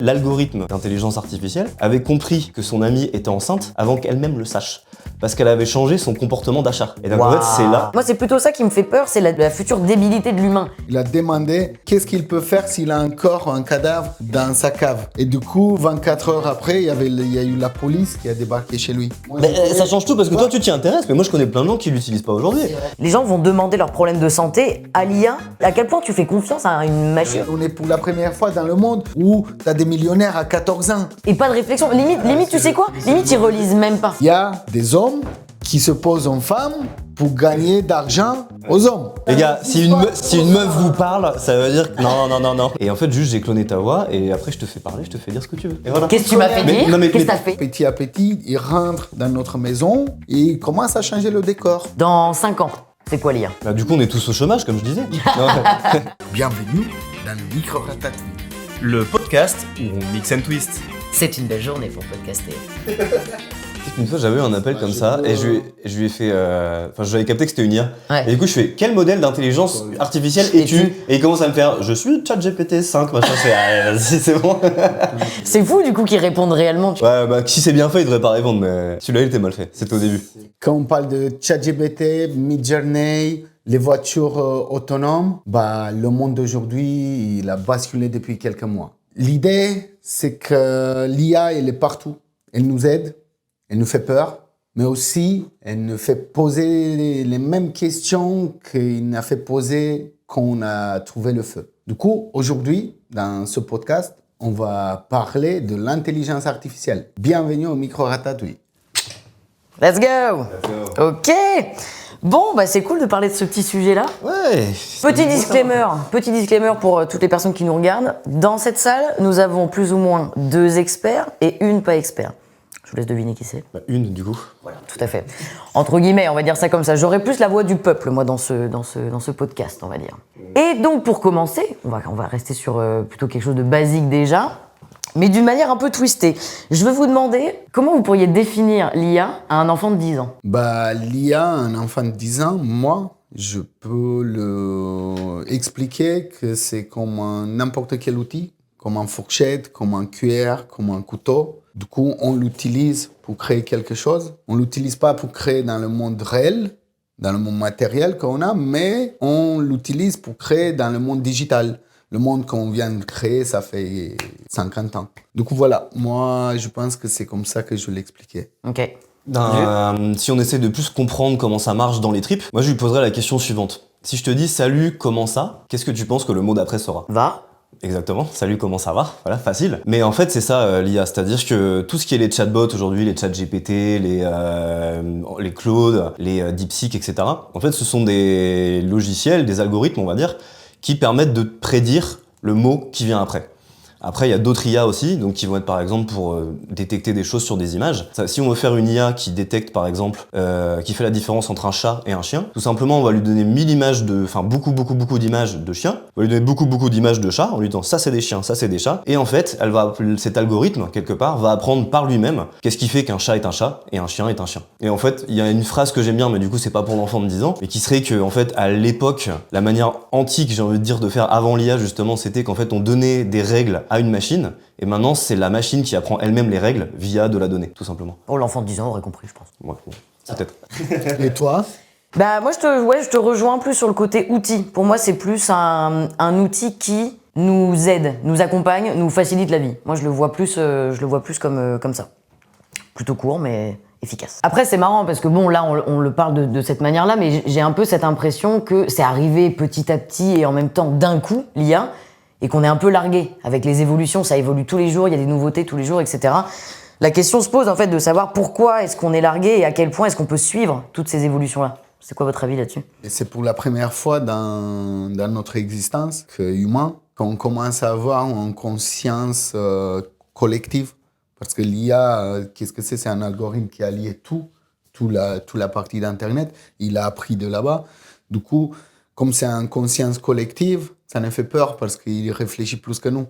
L'algorithme d'intelligence artificielle avait compris que son amie était enceinte avant qu'elle-même le sache. Parce qu'elle avait changé son comportement d'achat. Et donc en fait, c'est là... Moi, c'est plutôt ça qui me fait peur, c'est la future débilité de l'humain. Il a demandé qu'est-ce qu'il peut faire s'il a encore un cadavre dans sa cave. Et du coup, 24 heures après, il y a eu la police qui a débarqué chez lui. Ça change tout parce que toi, tu t'y intéresses, mais moi, je connais plein de gens qui l'utilisent pas aujourd'hui. Les gens vont demander leurs problèmes de santé à l'IA. À quel point tu fais confiance à une machine? On est pour la première fois dans le monde où tu as des millionnaires à 14 ans. Et pas de réflexion. Limite, tu sais quoi? Limite, ils relisent même pas. Il y a des hommes qui se posent en femmes pour gagner d'argent aux hommes. Les gars, si une meuf vous parle, ça veut dire que non. Et en fait, juste j'ai cloné ta voix et après je te fais parler, je te fais dire ce que tu veux. Et voilà. Qu'est-ce que tu m'as fait dire? Qu'est-ce que t'as fait? Petit à petit, ils rentrent dans notre maison et ils commencent à changer le décor. Dans 5 ans, c'est quoi l'IA? Bah, du coup, on est tous au chômage, comme je disais. Bienvenue dans le micro-ratatouille. Le podcast où on mix and twist. C'est une belle journée pour podcaster. Une fois, j'avais eu un appel comme ça et je lui ai fait. Enfin, j'avais capté que c'était une IA. Ouais. Et du coup, je fais quel modèle d'intelligence artificielle es-tu? Et il commence à me faire je suis ChatGPT 5, machin. Je fais vas-y, c'est bon. C'est fou du coup qu'ils répondent réellement. Ouais, bah si c'est bien fait, il devrait pas répondre, mais celui-là, il était mal fait. C'était au début. Quand on parle de ChatGPT, Midjourney, les voitures autonomes, bah, le monde d'aujourd'hui, il a basculé depuis quelques mois. L'idée, c'est que l'IA, elle est partout. Elle nous aide, elle nous fait peur, mais aussi, elle nous fait poser les mêmes questions qu'il n'a fait poser quand on a trouvé le feu. Du coup, aujourd'hui, dans ce podcast, on va parler de l'intelligence artificielle. Bienvenue au micro-ratatouille. Let's go. Ok. Bon, bah c'est cool de parler de ce petit sujet-là. Ouais. Petit disclaimer pour toutes les personnes qui nous regardent. Dans cette salle, nous avons plus ou moins 2 experts et une pas expert. Je vous laisse deviner qui c'est. Bah, une, du coup. Voilà, tout à fait. Entre guillemets, on va dire ça comme ça. J'aurais plus la voix du peuple, moi, dans ce podcast, on va dire. Et donc, pour commencer, on va rester sur plutôt quelque chose de basique déjà, mais d'une manière un peu twistée. Je veux vous demander comment vous pourriez définir l'IA à un enfant de 10 ans. Bah, l'IA, un enfant de 10 ans, moi, je peux le expliquer que c'est comme n'importe quel outil, comme une fourchette, comme un cuillère, comme un couteau. Du coup, on l'utilise pour créer quelque chose. On ne l'utilise pas pour créer dans le monde réel, dans le monde matériel qu'on a, mais on l'utilise pour créer dans le monde digital. Le monde qu'on vient de créer, ça fait 50 ans. Du coup, voilà. Moi, je pense que c'est comme ça que je l'expliquais. Ok. Si on essaie de plus comprendre comment ça marche dans les tripes, moi je lui poserais la question suivante. Si je te dis salut, comment ça? Qu'est-ce que tu penses que le mot d'après sera? Va. Exactement, salut, comment ça va? Voilà, facile. Mais en fait, c'est ça l'IA, c'est-à-dire que tout ce qui est les chatbots aujourd'hui, les ChatGPT, les Claude, les DeepSeek, etc., en fait, ce sont des logiciels, des algorithmes, on va dire, qui permettent de prédire le mot qui vient après. Après, il y a d'autres IA aussi, donc qui vont être par exemple pour détecter des choses sur des images. Si on veut faire une IA qui détecte par exemple, qui fait la différence entre un chat et un chien, tout simplement on va lui donner 1000 images beaucoup d'images de chiens, on va lui donner beaucoup d'images de chats, en lui disant ça c'est des chiens, ça c'est des chats, et en fait, cet algorithme, quelque part, va apprendre par lui-même qu'est-ce qui fait qu'un chat est un chat et un chien est un chien. Et en fait, il y a une phrase que j'aime bien, mais du coup c'est pas pour l'enfant de 10 ans, mais qui serait que en fait, à l'époque, la manière antique, j'ai envie de dire, de faire avant l'IA justement, c'était qu'en fait on donnait des règles à une machine, et maintenant c'est la machine qui apprend elle-même les règles via de la donnée, tout simplement. Oh, l'enfant de 10 ans aurait compris, je pense. Ouais, bon, peut-être. Et toi? Bah moi je te rejoins plus sur le côté outil. Pour moi c'est plus un outil qui nous aide, nous accompagne, nous facilite la vie. Moi je le vois plus comme ça. Plutôt court mais efficace. Après c'est marrant parce que bon là on le parle de cette manière-là, mais j'ai un peu cette impression que c'est arrivé petit à petit et en même temps d'un coup l'IA, et qu'on est un peu largué avec les évolutions, ça évolue tous les jours, il y a des nouveautés tous les jours, etc. La question se pose en fait de savoir pourquoi est-ce qu'on est largué et à quel point est-ce qu'on peut suivre toutes ces évolutions-là. C'est quoi votre avis là-dessus? Et c'est pour la première fois dans notre existence humaine qu'on commence à avoir une conscience collective. Parce que l'IA, qu'est-ce que c'est? C'est un algorithme qui a lié toute la partie d'Internet. Il a appris de là-bas. Du coup, comme c'est une conscience collective, ça nous fait peur parce qu'il réfléchit plus que nous.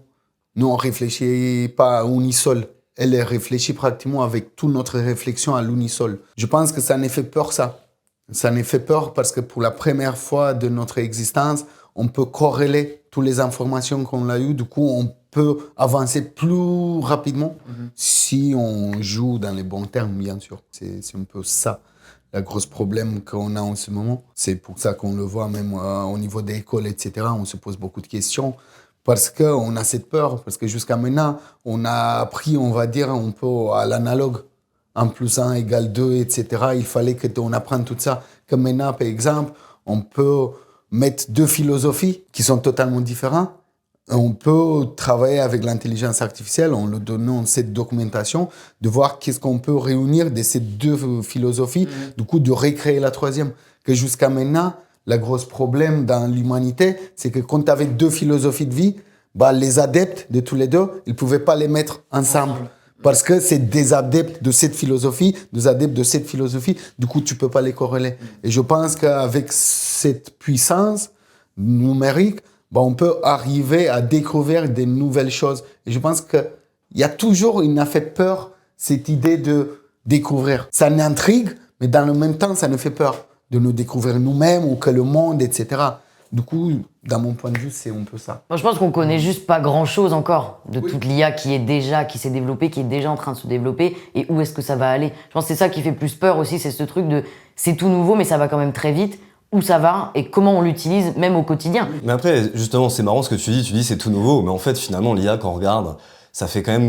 Nous, on ne réfléchit pas à unisol. Elle réfléchit pratiquement avec toute notre réflexion à l'unisol. Je pense que ça nous fait peur, ça. Ça nous fait peur parce que pour la première fois de notre existence, on peut corréler toutes les informations qu'on a eues. Du coup, on peut avancer plus rapidement si on joue dans les bons termes, bien sûr. C'est un peu ça, le gros problème qu'on a en ce moment. C'est pour ça qu'on le voit même au niveau des écoles, etc. On se pose beaucoup de questions parce qu'on a cette peur, parce que jusqu'à maintenant, on a appris, on va dire, un peu à l'analogue. 1 + 1 = 2, etc. Il fallait qu'on apprenne tout ça. Comme maintenant, par exemple, on peut mettre 2 philosophies qui sont totalement différentes. On peut travailler avec l'intelligence artificielle en leur donnant cette documentation, de voir qu'est-ce qu'on peut réunir de ces 2 philosophies, du coup de recréer la troisième. Que jusqu'à maintenant, le gros problème dans l'humanité, c'est que quand tu avais 2 philosophies de vie, bah, les adeptes de tous les 2, ils ne pouvaient pas les mettre ensemble. Parce que c'est des adeptes de cette philosophie, des adeptes de cette philosophie. Du coup, tu ne peux pas les corréler. Et je pense qu'avec cette puissance numérique, bah, on peut arriver à découvrir des nouvelles choses. Et je pense qu'il y a toujours, il m'a fait peur, cette idée de découvrir. Ça m'intrigue, mais dans le même temps, ça nous fait peur de nous découvrir nous-mêmes ou que le monde, etc. Du coup, dans mon point de vue, c'est un peu ça. Moi, je pense qu'on connaît juste pas grand-chose encore de toute l'IA qui s'est développée, qui est déjà en train de se développer, et où est-ce que ça va aller. Je pense que c'est ça qui fait plus peur aussi, c'est ce truc de c'est tout nouveau, mais ça va quand même très vite. Où ça va et comment on l'utilise, même au quotidien. Mais après, justement, c'est marrant ce que tu dis c'est tout nouveau, mais en fait, finalement, l'IA, quand on regarde, ça fait quand même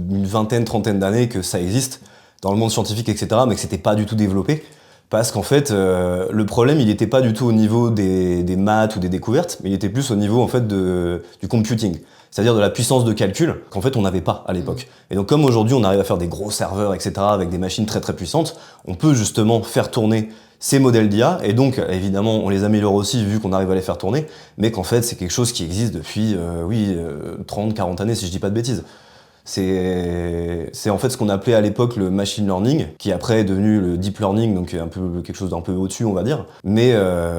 une vingtaine, trentaine d'années que ça existe dans le monde scientifique, etc., mais que c'était pas du tout développé. Parce qu'en fait, le problème, il n'était pas du tout au niveau des maths ou des découvertes, mais il était plus au niveau en fait du computing, c'est-à-dire de la puissance de calcul qu'en fait on n'avait pas à l'époque. Et donc comme aujourd'hui on arrive à faire des gros serveurs, etc., avec des machines très très puissantes, on peut justement faire tourner ces modèles d'IA, et donc évidemment on les améliore aussi vu qu'on arrive à les faire tourner, mais qu'en fait c'est quelque chose qui existe depuis 30, 40 années si je dis pas de bêtises. C'est en fait ce qu'on appelait à l'époque le machine learning, qui après est devenu le deep learning, donc un peu quelque chose d'un peu au-dessus, on va dire. Mais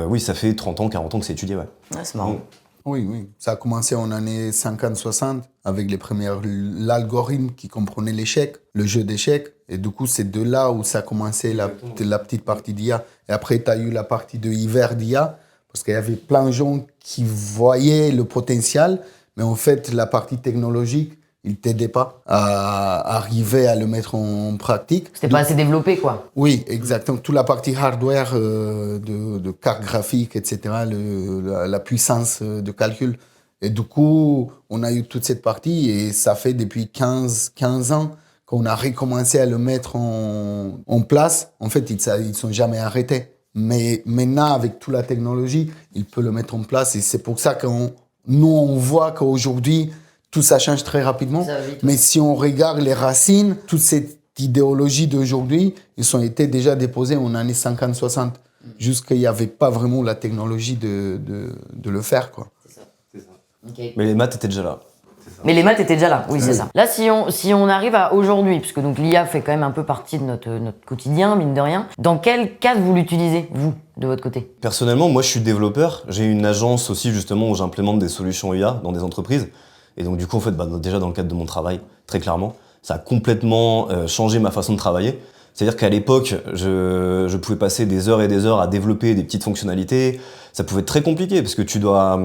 oui, ça fait 30 ans, 40 ans que c'est étudié, ouais. Ouais, c'est marrant. Oui. Ça a commencé en années 50-60 avec les premiers l'algorithme qui comprenait l'échec, le jeu d'échecs. Et du coup, c'est de là où ça a commencé la petite partie d'IA. Et après, tu as eu la partie de hiver d'IA, parce qu'il y avait plein de gens qui voyaient le potentiel, mais en fait, la partie technologique, il t'aidait pas à arriver à le mettre en pratique. C'était pas assez développé, quoi. Oui, exactement. Toute la partie hardware de carte graphique, etc., la puissance de calcul. Et du coup, on a eu toute cette partie et ça fait depuis 15 ans qu'on a recommencé à le mettre en place. En fait, ils sont jamais arrêtés. Mais maintenant, avec toute la technologie, il peut le mettre en place. Et c'est pour ça nous, on voit qu'aujourd'hui, tout ça change très rapidement. Mais si on regarde les racines, toute cette idéologie d'aujourd'hui, ils ont été déjà déposés en années 50-60. Jusqu'il n'y avait pas vraiment la technologie de le faire, quoi. C'est ça. Okay. Mais les maths étaient déjà là. Mais les maths étaient déjà là, oui, c'est ça. Là, si on arrive à aujourd'hui, puisque donc l'IA fait quand même un peu partie de notre quotidien, mine de rien, dans quel cadre vous l'utilisez, vous, de votre côté? Personnellement, moi je suis développeur. J'ai une agence aussi justement où j'implémente des solutions IA dans des entreprises. Et donc du coup, en fait, déjà dans le cadre de mon travail, très clairement, ça a complètement changé ma façon de travailler. C'est-à-dire qu'à l'époque, je pouvais passer des heures et des heures à développer des petites fonctionnalités. Ça pouvait être très compliqué parce que tu dois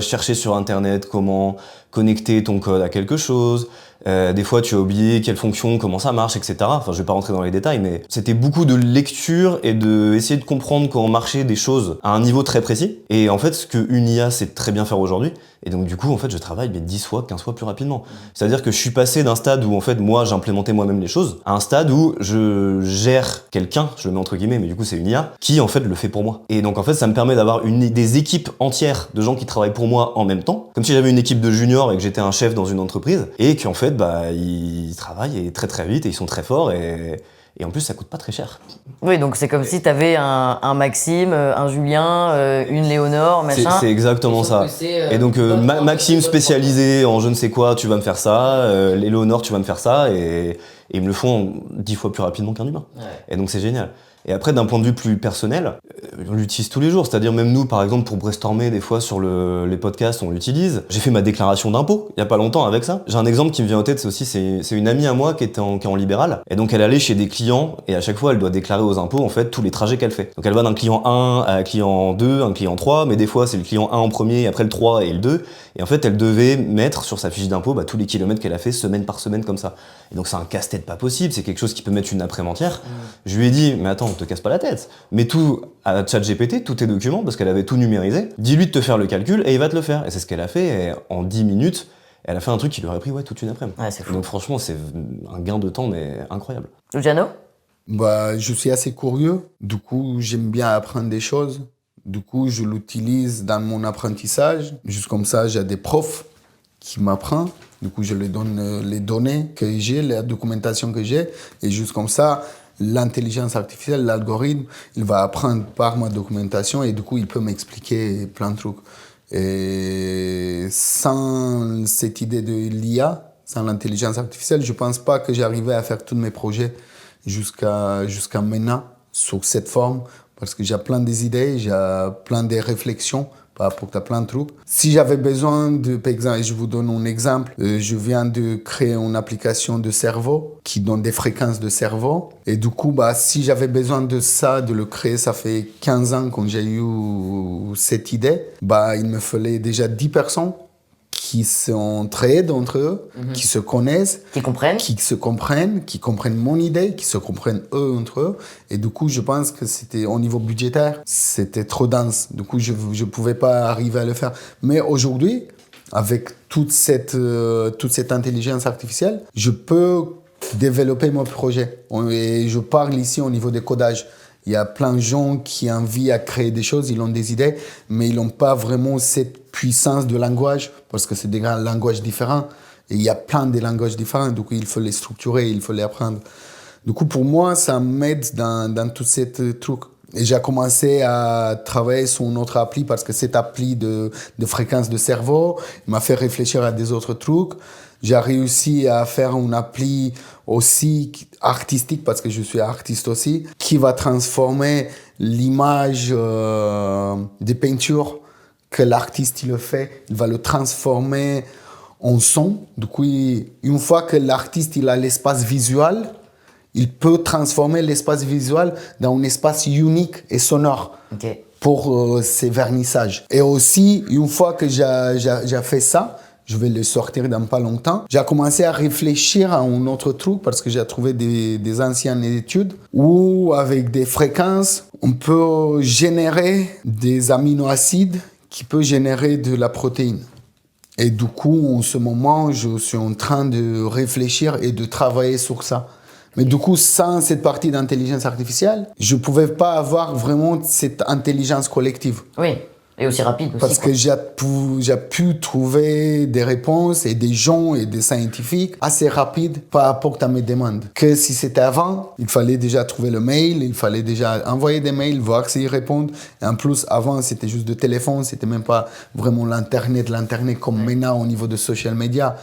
chercher sur Internet comment connecter ton code à quelque chose. Des fois, tu as oublié quelle fonction, comment ça marche, etc. Enfin, je vais pas rentrer dans les détails, mais c'était beaucoup de lecture et de essayer de comprendre comment marchaient des choses à un niveau très précis. Et en fait, ce qu'une IA sait très bien faire aujourd'hui. Et donc, du coup, en fait, je travaille 10 fois, 15 fois plus rapidement. C'est-à-dire que je suis passé d'un stade où, en fait, moi, j'implémentais moi-même les choses, à un stade où je gère quelqu'un, je le mets entre guillemets, mais du coup, c'est une IA, qui, en fait, le fait pour moi. Et donc, en fait, ça me permet d'avoir des équipes entières de gens qui travaillent pour moi en même temps. Comme si j'avais une équipe de juniors et que j'étais un chef dans une entreprise. Et qu'en fait, ils travaillent très très vite et ils sont très forts et en plus ça coûte pas très cher. Oui, donc c'est comme si t'avais un Maxime, un Julien, une Léonore, machin. C'est exactement ça. Et donc Maxime spécialisé en je ne sais quoi, tu vas me faire ça, Léonore tu vas me faire ça et ils me le font 10 fois plus rapidement qu'un humain. Ouais. Et donc c'est génial. Et après, d'un point de vue plus personnel, on l'utilise tous les jours. C'est-à-dire même nous, par exemple, pour brainstormer des fois sur les podcasts, on l'utilise. J'ai fait ma déclaration d'impôt il y a pas longtemps avec ça. J'ai un exemple qui me vient en tête, c'est une amie à moi qui est en libéral. Et donc elle allait chez des clients et à chaque fois elle doit déclarer aux impôts en fait tous les trajets qu'elle fait. Donc elle va d'un client 1 à un client 2, un client 3, mais des fois c'est le client 1 en premier, après le 3 et le 2. Et en fait elle devait mettre sur sa fiche d'impôt tous les kilomètres qu'elle a fait semaine par semaine comme ça. Et donc c'est un casse-tête pas possible, c'est quelque chose qui peut mettre une après entière. Je lui ai dit, mais attends, te casse pas la tête. Mets tout à ChatGPT, tous tes documents, parce qu'elle avait tout numérisé. Dis-lui de te faire le calcul et il va te le faire. Et c'est ce qu'elle a fait. Et en 10 minutes, elle a fait un truc qui lui aurait pris toute une après-midi. Ouais, c'est fou. Donc franchement, c'est un gain de temps, mais incroyable. Luciano? Je suis assez curieux. Du coup, j'aime bien apprendre des choses. Du coup, je l'utilise dans mon apprentissage. Juste comme ça, j'ai des profs qui m'apprennent. Du coup, je leur donne les données que j'ai, la documentation que j'ai. Et juste comme ça, l'intelligence artificielle, l'algorithme, il va apprendre par ma documentation et du coup, il peut m'expliquer plein de trucs. Et sans cette idée de l'IA, sans l'intelligence artificielle, je ne pense pas que j'arrivais à faire tous mes projets jusqu'à maintenant sur cette forme, parce que j'ai plein d'idées, j'ai plein de réflexions par rapport à plein de trucs. Si j'avais besoin de, par exemple, je vous donne un exemple, je viens de créer une application de cerveau qui donne des fréquences de cerveau. Et du coup, si j'avais besoin de ça, de le créer, ça fait 15 ans quand j'ai eu cette idée, il me fallait déjà 10 personnes qui s'entraident entre eux, qui se connaissent, Qui comprennent. qui comprennent mon idée, qui se comprennent eux entre eux. Et du coup, je pense que c'était au niveau budgétaire, c'était trop dense. Du coup, je ne pouvais pas arriver à le faire. Mais aujourd'hui, avec toute cette intelligence artificielle, je peux développer mon projet. Et je parle ici au niveau des codages. Il y a plein de gens qui ont envie à créer des choses, ils ont des idées, mais ils n'ont pas vraiment cette puissance de langage, parce que c'est des langages différents. Et il y a plein de langages différents, du coup, il faut les structurer, il faut les apprendre. Du coup, pour moi, ça m'aide dans tout ce truc. Et j'ai commencé à travailler sur une autre appli, parce que cette appli de fréquence de cerveau m'a fait réfléchir à des autres trucs. J'ai réussi à faire une appli aussi artistique, parce que je suis artiste aussi, qui va transformer l'image des peintures que l'artiste il fait. Il va le transformer en son. Du coup, une fois que l'artiste il a l'espace visuel, il peut transformer l'espace visuel dans un espace unique et sonore. Okay. Pour ses vernissages. Et aussi, une fois que j'ai fait ça, je vais le sortir dans pas longtemps, j'ai commencé à réfléchir à un autre truc, parce que j'ai trouvé des anciennes études où, avec des fréquences, on peut générer des aminoacides qui peuvent générer de la protéine. Et du coup, en ce moment, je suis en train de réfléchir et de travailler sur ça. Mais du coup, sans cette partie d'intelligence artificielle, je ne pouvais pas avoir vraiment cette intelligence collective. Oui, et aussi rapide aussi. Parce que j'ai pu trouver des réponses et des gens et des scientifiques assez rapides par rapport à mes demandes. Que si c'était avant, il fallait déjà trouver le mail, il fallait déjà envoyer des mails, voir s'ils répondent. Et en plus, avant, c'était juste de téléphone, c'était même pas vraiment l'Internet comme maintenant au niveau de social media.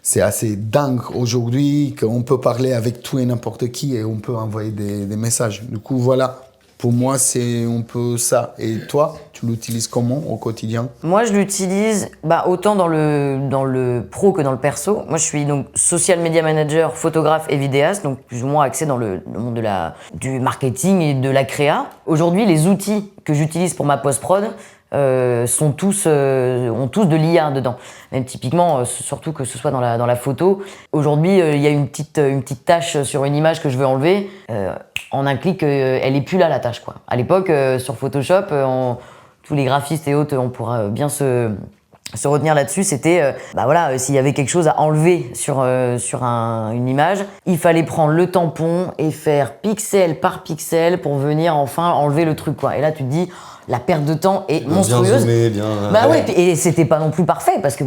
C'est assez dingue aujourd'hui qu'on peut parler avec tout et n'importe qui et on peut envoyer des messages. Du coup, voilà. Pour moi, c'est un peu ça. Et toi, tu l'utilises comment au quotidien? Moi, je l'utilise autant dans le pro que dans le perso. Moi, je suis donc social media manager, photographe et vidéaste, donc plus ou moins axé dans le monde du marketing et de la créa. Aujourd'hui, les outils que j'utilise pour ma post-prod ont tous de l'IA dedans. Même typiquement, surtout que ce soit dans la photo. Aujourd'hui, il y a une petite tache sur une image que je veux enlever. En un clic, elle est plus là, la tâche, quoi. À l'époque, sur Photoshop, tous les graphistes et autres, on pourra bien se retenir là-dessus. C'était, s'il y avait quelque chose à enlever sur une image, il fallait prendre le tampon et faire pixel par pixel pour venir enfin enlever le truc, quoi. Et là, tu te dis, la perte de temps est monstrueuse. Bien zoomé, bien... Et c'était pas non plus parfait, parce que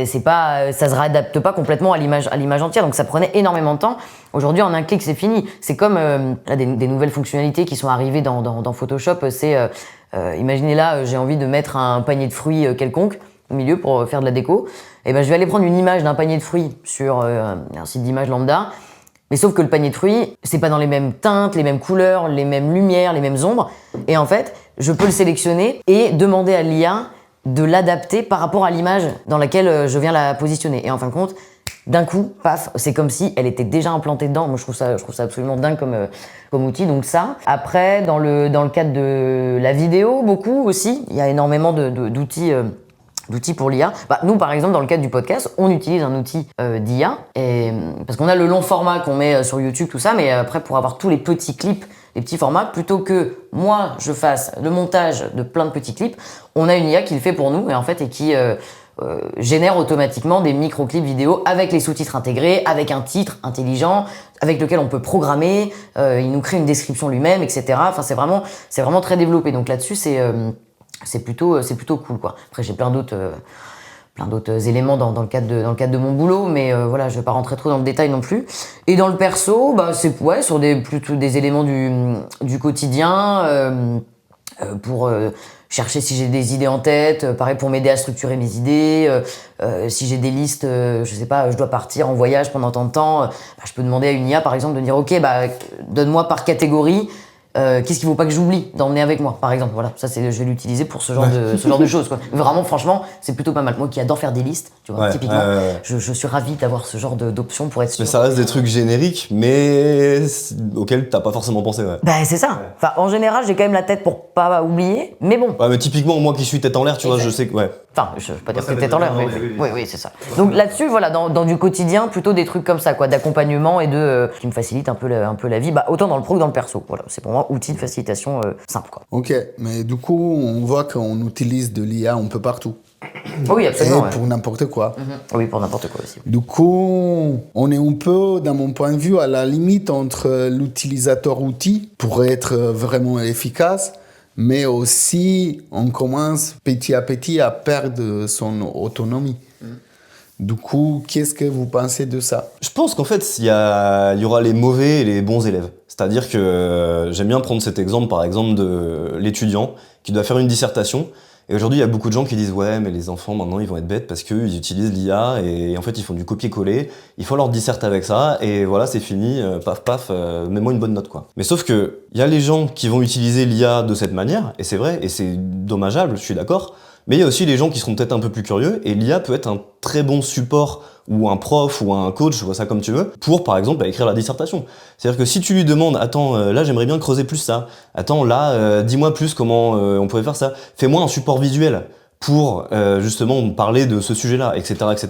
c'est pas, ça se réadapte pas complètement à l'image entière, donc ça prenait énormément de temps. Aujourd'hui, en un clic, c'est fini. C'est comme des nouvelles fonctionnalités qui sont arrivées dans Photoshop. C'est, imaginez là, j'ai envie de mettre un panier de fruits quelconque au milieu pour faire de la déco. Et je vais aller prendre une image d'un panier de fruits sur un site d'image lambda. Mais sauf que le panier de fruits, c'est pas dans les mêmes teintes, les mêmes couleurs, les mêmes lumières, les mêmes ombres. Et en fait, je peux le sélectionner et demander à l'IA de l'adapter par rapport à l'image dans laquelle je viens la positionner. Et en fin de compte, d'un coup, paf, c'est comme si elle était déjà implantée dedans. Moi, je trouve ça absolument dingue comme outil. Donc ça. Après, dans le cadre de la vidéo, beaucoup aussi, il y a énormément d'outils pour l'IA. Nous, par exemple, dans le cadre du podcast, on utilise un outil d'IA, parce qu'on a le long format qu'on met sur YouTube, tout ça, mais après, pour avoir tous les petits clips, les petits formats, plutôt que moi, je fasse le montage de plein de petits clips, on a une IA qui le fait pour nous, et qui génère automatiquement des micro-clips vidéo avec les sous-titres intégrés, avec un titre intelligent, avec lequel on peut programmer, il nous crée une description lui-même, etc. Enfin, c'est vraiment très développé. Donc là-dessus, c'est plutôt cool, quoi. Après, j'ai plein d'autres éléments dans le cadre de mon boulot, mais voilà, je vais pas rentrer trop dans le détail non plus. Et dans le perso, c'est sur plutôt des éléments du quotidien, pour chercher si j'ai des idées en tête, pareil pour m'aider à structurer mes idées, si j'ai des listes, je sais pas, je dois partir en voyage pendant tant de temps, je peux demander à une IA par exemple de dire ok, donne-moi par catégorie qu'est-ce qu'il faut pas que j'oublie d'emmener avec moi, par exemple. Voilà, ça je vais l'utiliser pour ce genre de choses, quoi. Vraiment, franchement, c'est plutôt pas mal. Moi qui adore faire des listes, tu vois, typiquement, je suis ravi d'avoir ce genre d'options pour être sûr. Mais ça reste des trucs génériques, mais auxquels t'as pas forcément pensé, c'est ça. Ouais. Enfin, en général, j'ai quand même la tête pour pas oublier, mais bon. Ouais, mais typiquement, moi qui suis tête en l'air, tu vois, je sais que, Enfin, je vais pas dire que tête en l'air, mais oui, c'est ça. Donc là-dessus, voilà, dans du quotidien, plutôt des trucs comme ça, quoi, d'accompagnement et qui me facilite un peu la vie, autant dans le pro que dans le perso. Voilà, c'est pour moi outil de facilitation simple, quoi. Ok, mais du coup, on voit qu'on utilise de l'IA un peu partout. Oui, absolument. Et pour n'importe quoi. Oui, pour n'importe quoi aussi. Du coup, on est un peu, dans mon point de vue, à la limite entre l'utilisateur outil pour être vraiment efficace, mais aussi on commence petit à petit à perdre son autonomie. Du coup, qu'est-ce que vous pensez de ça? Je pense qu'en fait, il y aura les mauvais et les bons élèves. C'est-à-dire que j'aime bien prendre cet exemple, par exemple, de l'étudiant qui doit faire une dissertation. Et aujourd'hui, il y a beaucoup de gens qui disent « Ouais, mais les enfants, maintenant, ils vont être bêtes parce qu'ils utilisent l'IA et en fait, ils font du copier-coller. Ils font leur disserte avec ça et voilà, c'est fini. Paf, paf, mets-moi une bonne note, quoi. » Mais sauf que il y a les gens qui vont utiliser l'IA de cette manière, et c'est vrai, et c'est dommageable, je suis d'accord. Mais il y a aussi les gens qui seront peut-être un peu plus curieux, et l'IA peut être un très bon support, ou un prof, ou un coach, vois ça comme tu veux, pour par exemple écrire la dissertation. C'est-à-dire que si tu lui demandes, attends, là j'aimerais bien creuser plus ça, attends, là, dis-moi plus comment on pourrait faire ça, fais-moi un support visuel pour justement parler de ce sujet-là, etc., etc.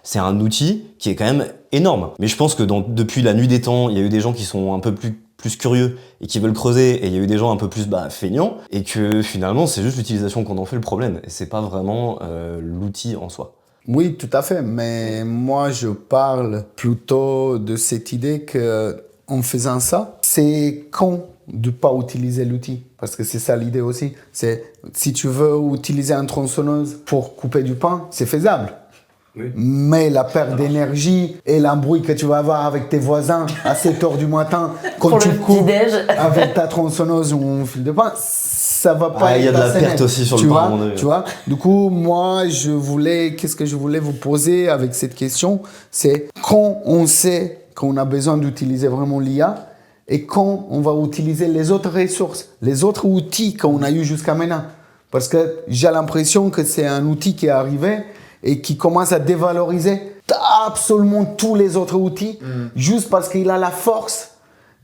C'est un outil qui est quand même énorme. Mais je pense que depuis la nuit des temps, il y a eu des gens qui sont un peu plus curieux et qui veulent creuser, et il y a eu des gens un peu plus feignants, et que finalement c'est juste l'utilisation qu'on en fait le problème, et c'est pas vraiment l'outil en soi. Oui, tout à fait, mais moi je parle plutôt de cette idée que en faisant ça, c'est con de pas utiliser l'outil, parce que c'est ça l'idée aussi. C'est si tu veux utiliser un tronçonneuse pour couper du pain, c'est faisable. Oui. Mais la perte d'énergie et l'embrouille que tu vas avoir avec tes voisins à 7h du matin quand tu coupes avec ta tronçonneuse ou un fil de pain, ça va pas. Il y a de la perte aussi sur le pain. Tu vois. Du coup, moi, qu'est-ce que je voulais vous poser avec cette question, c'est quand on sait qu'on a besoin d'utiliser vraiment l'IA et quand on va utiliser les autres ressources, les autres outils qu'on a eu jusqu'à maintenant. Parce que j'ai l'impression que c'est un outil qui est arrivé et qui commence à dévaloriser absolument tous les autres outils juste parce qu'il a la force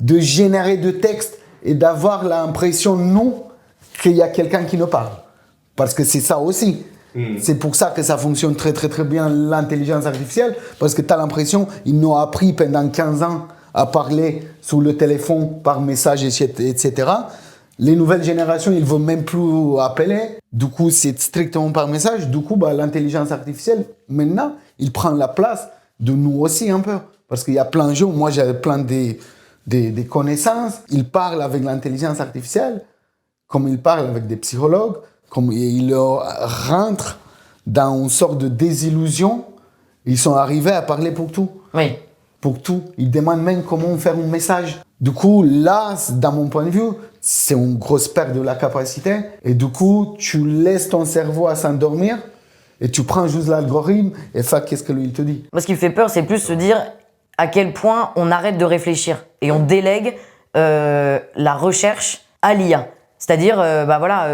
de générer de textes et d'avoir l'impression, nous, qu'il y a quelqu'un qui nous parle. Parce que c'est ça aussi. C'est pour ça que ça fonctionne très, très, très bien, l'intelligence artificielle, parce que tu as l'impression qu'ils nous ont appris pendant 15 ans à parler sur le téléphone, par message, etc. Les nouvelles générations, ils ne vont même plus appeler. Du coup, c'est strictement par message. Du coup, l'intelligence artificielle, maintenant, il prend la place de nous aussi un peu. Parce qu'il y a plein de gens, moi j'ai plein de connaissances, ils parlent avec l'intelligence artificielle comme ils parlent avec des psychologues, comme ils rentrent dans une sorte de désillusion. Ils sont arrivés à parler pour tout. Oui. Pour tout. Ils demandent même comment faire un message. Du coup, là, dans mon point de vue, c'est une grosse perte de la capacité. Et du coup, tu laisses ton cerveau à s'endormir et tu prends juste l'algorithme et fais qu'est-ce que lui il te dit. Moi, ce qui me fait peur, c'est plus se dire à quel point on arrête de réfléchir et on délègue la recherche à l'IA. C'est-à-dire,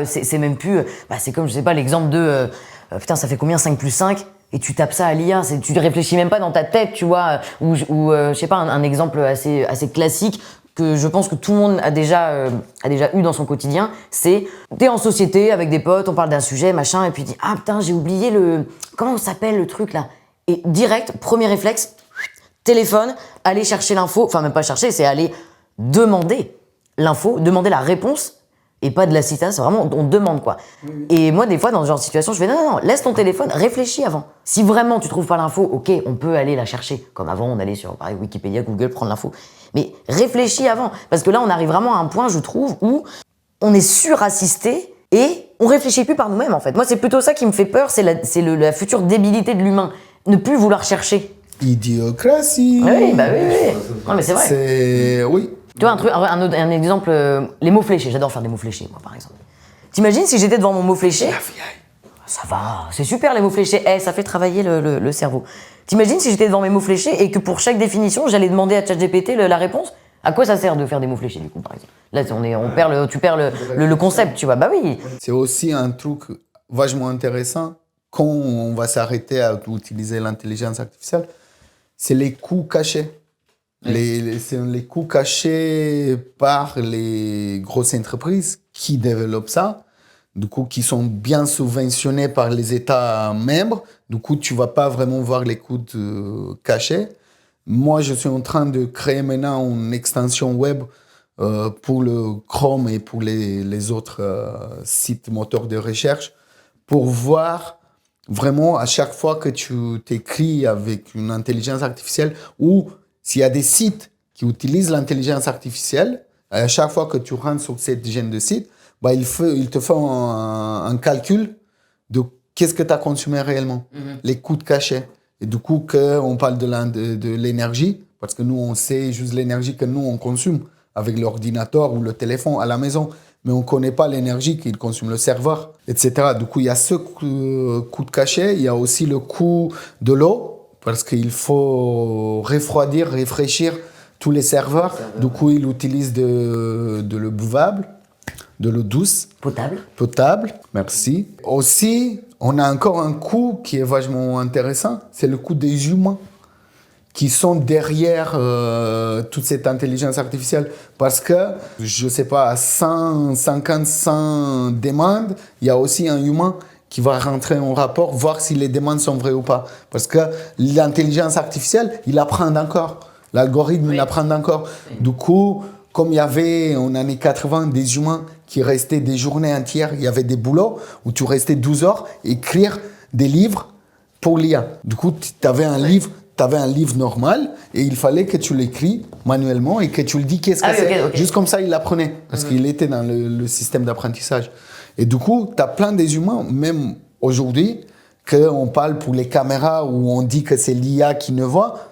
c'est même plus... c'est comme, je sais pas, l'exemple de... putain, ça fait combien 5 plus 5 ? Et tu tapes ça à l'IA, tu réfléchis même pas dans ta tête, tu vois. Ou je sais pas, un exemple assez classique que je pense que tout le monde a déjà eu dans son quotidien, c'est t'es en société avec des potes, on parle d'un sujet, machin, et puis tu dis ah putain, j'ai oublié comment ça s'appelle le truc là. Et direct, premier réflexe, téléphone, aller chercher l'info, enfin même pas chercher, c'est aller demander l'info, demander la réponse. Et pas de la citation, c'est vraiment, on demande quoi. Et moi, des fois, dans ce genre de situation, je fais non, laisse ton téléphone, réfléchis avant. Si vraiment tu trouves pas l'info, ok, on peut aller la chercher. Comme avant, on allait sur pareil, Wikipédia, Google, prendre l'info. Mais réfléchis avant. Parce que là, on arrive vraiment à un point, je trouve, où on est surassisté et on réfléchit plus par nous-mêmes, en fait. Moi, c'est plutôt ça qui me fait peur, c'est la future débilité de l'humain. Ne plus vouloir chercher. Idiocratie. Oui. Non, mais c'est vrai. Oui. Tu vois, un exemple, les mots fléchés. J'adore faire des mots fléchés, moi, par exemple. T'imagines si j'étais devant mon mot fléché? Ça va, c'est super les mots fléchés. Ça fait travailler le cerveau. T'imagines si j'étais devant mes mots fléchés et que pour chaque définition, j'allais demander à ChatGPT la réponse? À quoi ça sert de faire des mots fléchés, du coup, par exemple? Là, tu perds le concept, tu vois. Bah oui. C'est aussi un truc vachement intéressant quand on va s'arrêter à utiliser l'intelligence artificielle, c'est les coûts cachés. C'est les coûts cachés par les grosses entreprises qui développent ça, du coup, qui sont bien subventionnés par les États membres. Du coup, tu ne vas pas vraiment voir les coûts cachés. Moi, je suis en train de créer maintenant une extension web pour le Chrome et pour les autres sites moteurs de recherche pour voir vraiment à chaque fois que tu t'écris avec une intelligence artificielle ou s'il y a des sites qui utilisent l'intelligence artificielle, à chaque fois que tu rentres sur cette chaîne de sites, il te fait un calcul de qu'est-ce que tu as consommé réellement, les coûts cachés. Et du coup, on parle de l'énergie, parce que nous, on sait juste l'énergie que nous, on consomme avec l'ordinateur ou le téléphone à la maison, mais on ne connaît pas l'énergie qu'il consomme le serveur, etc. Du coup, il y a ce coût caché, il y a aussi le coût de l'eau, parce qu'il faut rafraîchir tous les serveurs. Du coup, ils utilisent de l'eau buvable, de l'eau douce. Potable, merci. Aussi, on a encore un coût qui est vachement intéressant, c'est le coût des humains qui sont derrière toute cette intelligence artificielle. Parce que, je ne sais pas, à 100 demandes, il y a aussi un humain qui va rentrer en rapport, voir si les demandes sont vraies ou pas. Parce que l'intelligence artificielle, il apprend encore. L'algorithme, il apprend encore. Du coup, comme il y avait en années 80 des humains qui restaient des journées entières, il y avait des boulots où tu restais 12 heures écrire des livres pour l'IA. Du coup, tu avais un livre normal et il fallait que tu l'écris manuellement et que tu le dis qu'est-ce que c'est. Okay. Juste comme ça, il l'apprenait parce qu'il était dans le système d'apprentissage. Et du coup, tu as plein des humains, même aujourd'hui, qu'on parle pour les caméras où on dit que c'est l'IA qui ne voit.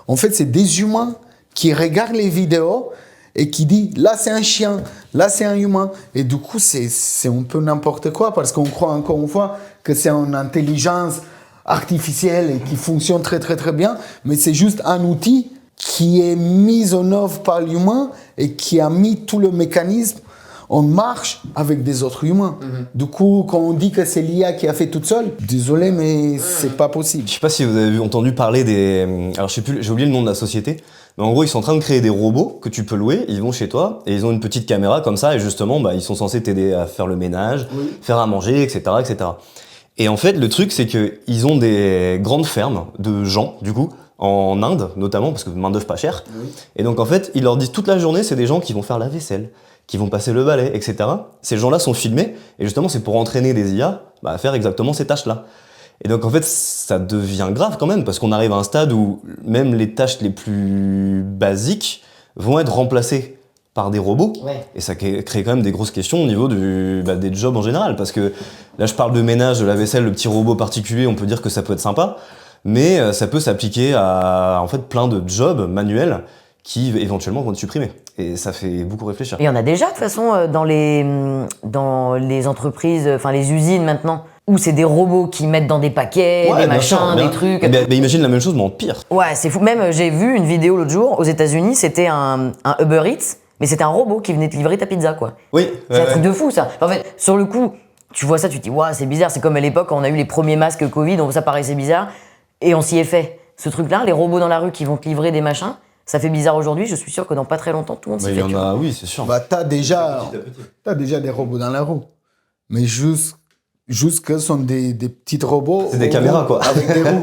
En fait, c'est des humains qui regardent les vidéos et qui disent là, c'est un chien, là, c'est un humain. Et du coup, c'est un peu n'importe quoi parce qu'on croit encore une fois que c'est une intelligence artificielle et qui fonctionne très, très, très bien. Mais c'est juste un outil qui est mis en œuvre par l'humain et qui a mis tout le mécanisme en marche avec des autres humains. Du coup, quand on dit que c'est l'IA qui a fait toute seule, désolé, mais c'est pas possible. Je sais pas si vous avez entendu parler des... Alors, je sais plus, j'ai oublié le nom de la société. Mais en gros, ils sont en train de créer des robots que tu peux louer. Ils vont chez toi et ils ont une petite caméra comme ça. Et justement, ils sont censés t'aider à faire le ménage, faire à manger, etc., etc. Et en fait, le truc, c'est qu'ils ont des grandes fermes de gens, du coup, en Inde, notamment, parce que main d'œuvre pas chère. Et donc, en fait, ils leur disent toute la journée, c'est des gens qui vont faire la vaisselle, qui vont passer le balai, etc. Ces gens-là sont filmés, et justement, c'est pour entraîner des IA à faire exactement ces tâches-là. Et donc, en fait, ça devient grave quand même, parce qu'on arrive à un stade où même les tâches les plus basiques vont être remplacées par des robots. Et ça crée quand même des grosses questions au niveau des jobs en général, parce que là, je parle de ménage, de la vaisselle, le petit robot particulier, on peut dire que ça peut être sympa, mais ça peut s'appliquer à en fait plein de jobs manuels qui éventuellement vont être supprimés. Et ça fait beaucoup réfléchir. Il y en a déjà de toute façon dans les entreprises, enfin les usines maintenant. où c'est des robots qui mettent dans des paquets, Ouais, des bien machins, sûr, des bien. trucs. Mais imagine la même chose, mais en pire. Ouais, c'est fou. Même, j'ai vu une vidéo l'autre jour, aux États-Unis, c'était un Uber Eats, mais c'était un robot qui venait te livrer ta pizza, quoi. Oui, C'est un truc de fou, ça. En fait, sur le coup, tu vois ça, tu te dis, waouh, c'est bizarre. C'est comme à l'époque, quand on a eu les premiers masques Covid, donc ça paraissait bizarre, et on s'y est fait. Ce truc-là, les robots dans la rue qui vont te livrer des machins, ça fait bizarre aujourd'hui. Je suis sûr que dans pas très longtemps, tout le monde s'y Mais il fait. y en tu vois. a, oui, c'est sûr. Bah, t'as déjà des robots dans la rue. Mais juste que ce sont des petits robots. C'est des caméras, quoi. Avec des roues.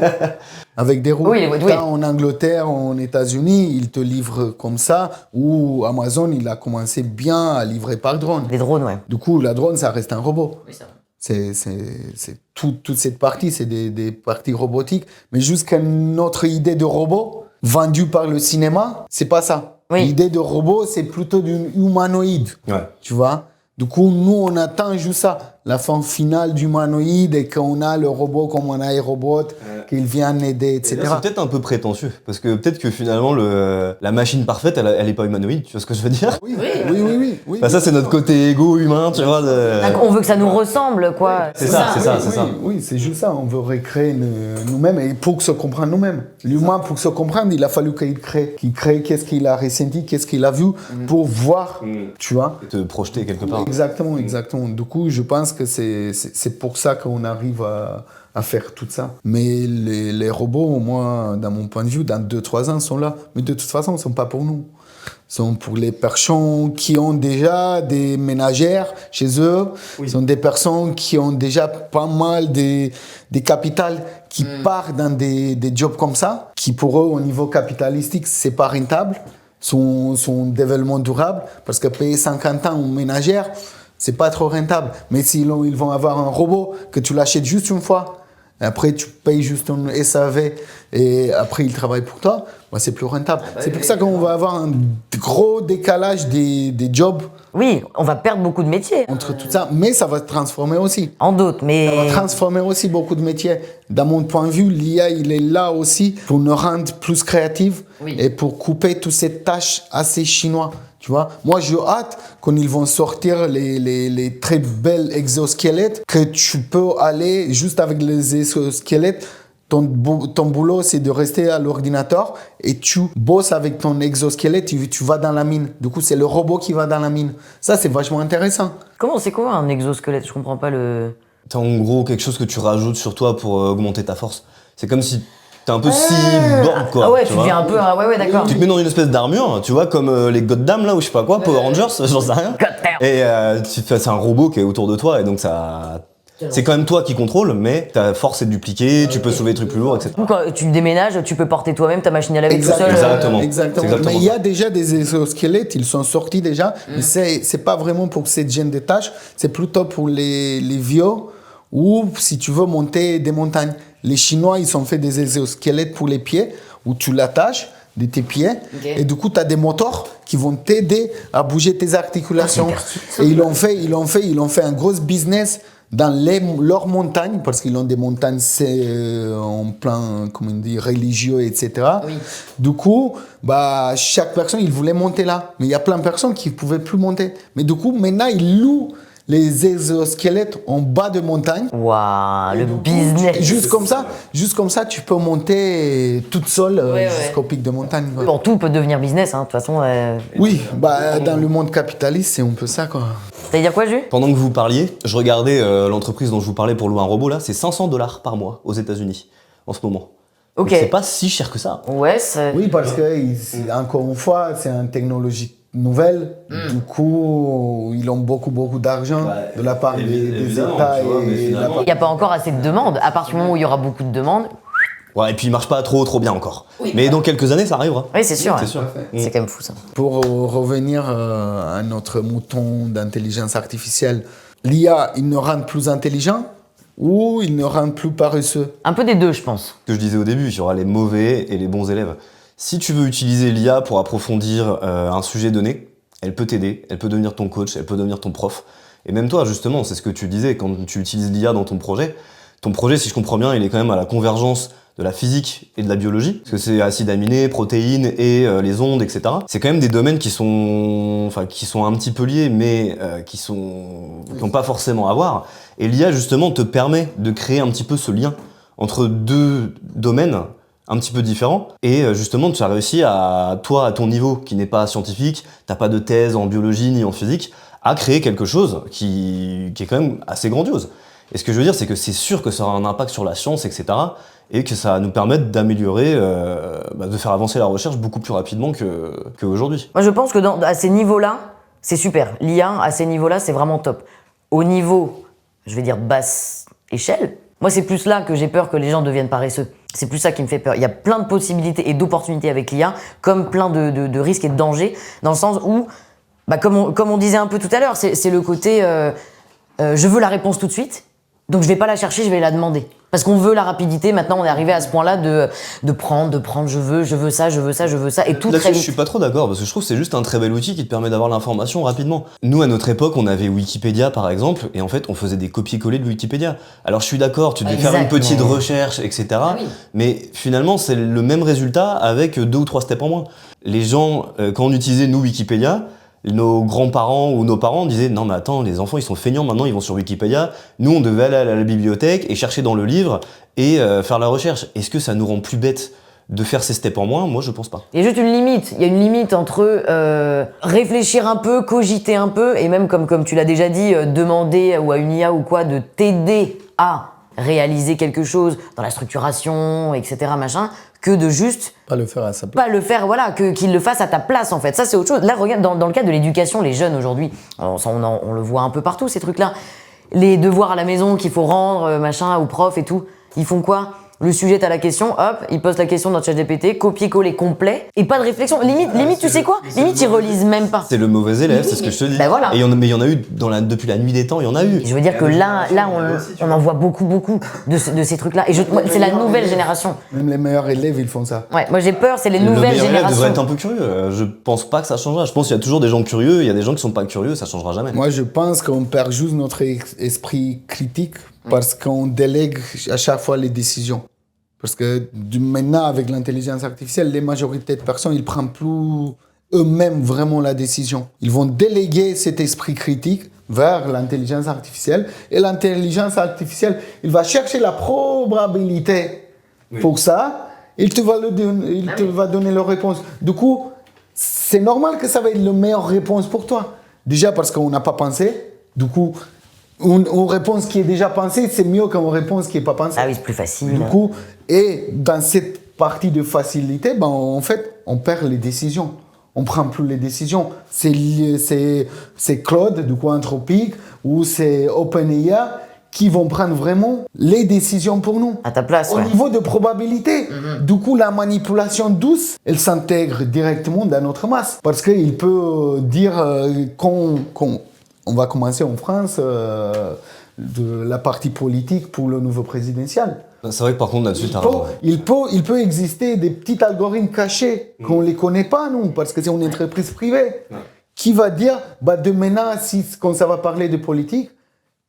Avec des roues. Oui, oui. T'as en Angleterre, en États-Unis, ils te livrent comme ça. Ou Amazon, il a commencé bien à livrer par drone. Les drones, ouais. Du coup, la drone, ça reste un robot. Oui, ça va. C'est toute cette partie, c'est des parties robotiques. Mais jusqu'à notre idée de robot, vendue par le cinéma, c'est pas ça. Oui. L'idée de robot, c'est plutôt d'une humanoïde. Ouais. Tu vois? Du coup, nous, on attend juste ça. La fin finale d'humanoïde et qu'on a le robot comme un iRobot, qu'il vient aider, Et etc. là, c'est peut-être un peu prétentieux, parce que peut-être que finalement, la machine parfaite, elle est pas humanoïde, tu vois ce que je veux dire? Oui, oui. Bah ça, c'est notre côté égo humain, tu vois. On veut que ça nous ressemble, quoi. C'est ça. Oui, c'est juste ça. On veut recréer nous-mêmes et pour que se comprenne nous-mêmes. L'humain, pour se comprendre, il a fallu qu'il crée qu'est-ce qu'il a ressenti, qu'est-ce qu'il a vu pour voir, tu vois. Te projeter quelque part. Exactement. Du coup, je pense que c'est pour ça qu'on arrive à faire tout ça. Mais les robots, moi, dans mon point de vue, dans 2-3 ans, sont là. Mais de toute façon, ils ne sont pas pour nous. Ils sont pour les personnes qui ont déjà des ménagères chez eux. Oui. Ce sont des personnes qui ont déjà pas mal des capitales qui partent dans des jobs comme ça, qui pour eux, au niveau capitalistique, c'est pas rentable. Son développement durable, parce que payer 50 ans une ménagère, c'est pas trop rentable. Mais s'ils ils vont avoir un robot que tu l'achètes juste une fois, et après tu payes juste un SAV et après il travaille pour toi, bah c'est plus rentable. C'est pour ça qu'on va avoir un gros décalage des jobs Oui, on va perdre beaucoup de métiers. entre tout ça, mais ça va se transformer aussi. En d'autres, mais. Ça va transformer aussi beaucoup de métiers. Dans mon point de vue, l'IA, il est là aussi pour nous rendre plus créatifs Oui. et pour couper toutes ces tâches assez chinois. Tu vois, moi, j'ai hâte quand ils vont sortir les très belles exosquelettes que tu peux aller juste avec les exosquelettes. Ton boulot, c'est de rester à l'ordinateur et tu bosses avec ton exosquelette, tu vas dans la mine. Du coup, c'est le robot qui va dans la mine. Ça, c'est vachement intéressant. C'est quoi un exosquelette? Je comprends pas le. T'as en gros quelque chose que tu rajoutes sur toi pour augmenter ta force. C'est comme si t'es un peu cyborg, quoi. Ah ouais, tu vois. deviens un peu. Ah ouais, d'accord. Tu te mets dans une espèce d'armure, tu vois, comme les Goddam là ou je sais pas quoi, Power Rangers, j'en sais rien. Goddamn. Et c'est un robot qui est autour de toi et donc ça. C'est quand même toi qui contrôle, mais ta force est dupliquée, tu peux soulever des trucs plus lourds, etc. Du coup, quand tu déménages, tu peux porter toi-même ta machine à laver tout seul. Exactement. Exactement. C'est exactement Mais il y ça. a déjà des exosquelettes, ils sont sortis déjà, mais c'est pas vraiment pour cette gêne de tâches, c'est plutôt pour les vieux ou si tu veux monter des montagnes. Les Chinois, ils ont fait des exosquelettes pour les pieds où tu l'attaches de tes pieds et du coup tu as des moteurs qui vont t'aider à bouger tes articulations. Et ils ont fait un gros business dans leurs montagnes, parce qu'ils ont des montagnes en plein, comment on dit, religieux, etc. Oui. Du coup, bah, chaque personne, il voulait monter là. Mais il y a plein de personnes qui ne pouvaient plus monter. Mais du coup, maintenant, ils louent les exosquelettes en bas de montagne. Waouh, le Donc, business. Juste comme ça, tu peux monter toute seule jusqu'au pic de montagne. Quoi. Bon, tout peut devenir business, hein, de toute façon. Oui, bah, dans le monde capitaliste, c'est un peu ça, quoi. C'est-à-dire quoi, Jus? Pendant que vous parliez, je regardais l'entreprise dont je vous parlais pour louer un robot là, c'est $500 par mois aux États-Unis en ce moment. Ok. Donc c'est pas si cher que ça. Ouais, c'est. Oui, parce que, encore une fois, c'est une technologie nouvelle. Du coup, ils ont beaucoup d'argent de la part des États. Il n'y a pas encore assez de demandes. À partir du moment où il y aura beaucoup de demandes, Ouais, et puis il marche pas trop bien encore. Mais dans quelques années, ça arrivera. oui, c'est sûr. C'est ouais. sûr. C'est quand même fou, ça. Pour revenir à notre mouton d'intelligence artificielle, l'IA, il ne rend plus intelligent ou il ne rend plus paresseux? Un peu des deux, je pense. Ce que je disais au début, il y aura les mauvais et les bons élèves. Si tu veux utiliser l'IA pour approfondir un sujet donné, elle peut t'aider, elle peut devenir ton coach, elle peut devenir ton prof. Et même toi, justement, c'est ce que tu disais quand tu utilises l'IA dans ton projet, si je comprends bien, il est quand même à la convergence de la physique et de la biologie, parce que c'est acides aminés, protéines et les ondes, etc. C'est quand même des domaines qui sont un petit peu liés, mais qui n'ont pas forcément à voir. Et l'IA, justement, te permet de créer un petit peu ce lien entre deux domaines un petit peu différents. Et justement, tu as réussi à ton niveau, qui n'est pas scientifique, t'as pas de thèse en biologie ni en physique, à créer quelque chose qui est quand même assez grandiose. Et ce que je veux dire, c'est que c'est sûr que ça aura un impact sur la science, etc. Et que ça va nous permettre d'améliorer, de faire avancer la recherche beaucoup plus rapidement qu'aujourd'hui. Moi, je pense que à ces niveaux-là, c'est super. L'IA, à ces niveaux-là, c'est vraiment top. Au niveau, je vais dire basse échelle, moi, c'est plus là que j'ai peur que les gens deviennent paresseux. C'est plus ça qui me fait peur. Il y a plein de possibilités et d'opportunités avec l'IA, comme plein de risques et de dangers, dans le sens où, comme on disait un peu tout à l'heure, c'est le côté je veux la réponse tout de suite, donc je vais pas la chercher, je vais la demander. Parce qu'on veut la rapidité, maintenant on est arrivé à ce point-là de prendre, je veux ça, et tout très vite. Je suis pas trop d'accord, parce que je trouve que c'est juste un très bel outil qui te permet d'avoir l'information rapidement. Nous, à notre époque, on avait Wikipédia, par exemple, et en fait, on faisait des copier-coller de Wikipédia. Alors je suis d'accord, tu devais faire une petite recherche, etc. Oui. Mais finalement, c'est le même résultat avec 2 ou 3 steps en moins. Les gens, quand on utilisait, nous, Wikipédia, nos grands-parents ou nos parents disaient « Non mais attends, les enfants ils sont feignants, maintenant ils vont sur Wikipédia. Nous on devait aller à la bibliothèque et chercher dans le livre et faire la recherche. » Est-ce que ça nous rend plus bêtes de faire ces steps en moins? Moi je pense pas. Il y a juste une limite. Il y a une limite entre réfléchir un peu, cogiter un peu, et même comme tu l'as déjà dit, demander ou à une IA ou quoi de t'aider à réaliser quelque chose dans la structuration, etc. machin, que de juste pas le faire à sa place. Pas le faire, voilà, qu'il le fasse à ta place en fait. Ça c'est autre chose. Là regarde, dans le cas de l'éducation, les jeunes aujourd'hui, on le voit un peu partout ces trucs-là. Les devoirs à la maison qu'il faut rendre, machin, aux profs et tout, ils font quoi? Le sujet, t'as la question, hop, ils posent la question dans ChatGPT, copier-coller complet, et pas de réflexion. Limite, tu sais quoi? Limite, ils relisent même pas. C'est le mauvais élève, c'est ce que je te dis. Ben voilà. Mais il y en a eu, depuis la nuit des temps, il y en a eu. Je veux dire que là on en voit beaucoup de ces trucs-là. Et c'est la nouvelle génération. Même les meilleurs élèves, ils font ça. Ouais, moi j'ai peur, c'est les nouvelles générations. Le meilleur élève devrait être un peu curieux. Je pense pas que ça changera. Je pense qu'il y a toujours des gens curieux, il y a des gens qui sont pas curieux, ça changera jamais. Moi, je pense qu'on perd juste notre esprit critique parce qu'on délègue à chaque fois les décisions. Parce que maintenant, avec l'intelligence artificielle, les majorités de personnes, ils ne prennent plus eux-mêmes vraiment la décision. Ils vont déléguer cet esprit critique vers l'intelligence artificielle. Et l'intelligence artificielle, il va chercher la probabilité pour ça. Il te va donner leur réponse. Du coup, c'est normal que ça va être la meilleure réponse pour toi. Déjà parce qu'on n'a pas pensé. Du coup, une réponse qui est déjà pensée, c'est mieux qu'une réponse qui n'est pas pensée. Ah oui, c'est plus facile. Du coup, et dans cette partie de facilité, en fait, on perd les décisions. On ne prend plus les décisions. C'est Claude, du coup, Anthropic, ou c'est OpenAI qui vont prendre vraiment les décisions pour nous. À ta place, Au niveau de probabilité. Du coup, la manipulation douce, elle s'intègre directement dans notre masse. Parce qu'il peut dire on va commencer en France de la partie politique pour le nouveau présidentiel. C'est vrai que par contre là-dessus, t'as raison. Il peut exister des petits algorithmes cachés qu'on ne les connaît pas, nous, parce que c'est une entreprise privée qui va dire, de maintenant, quand ça va parler de politique,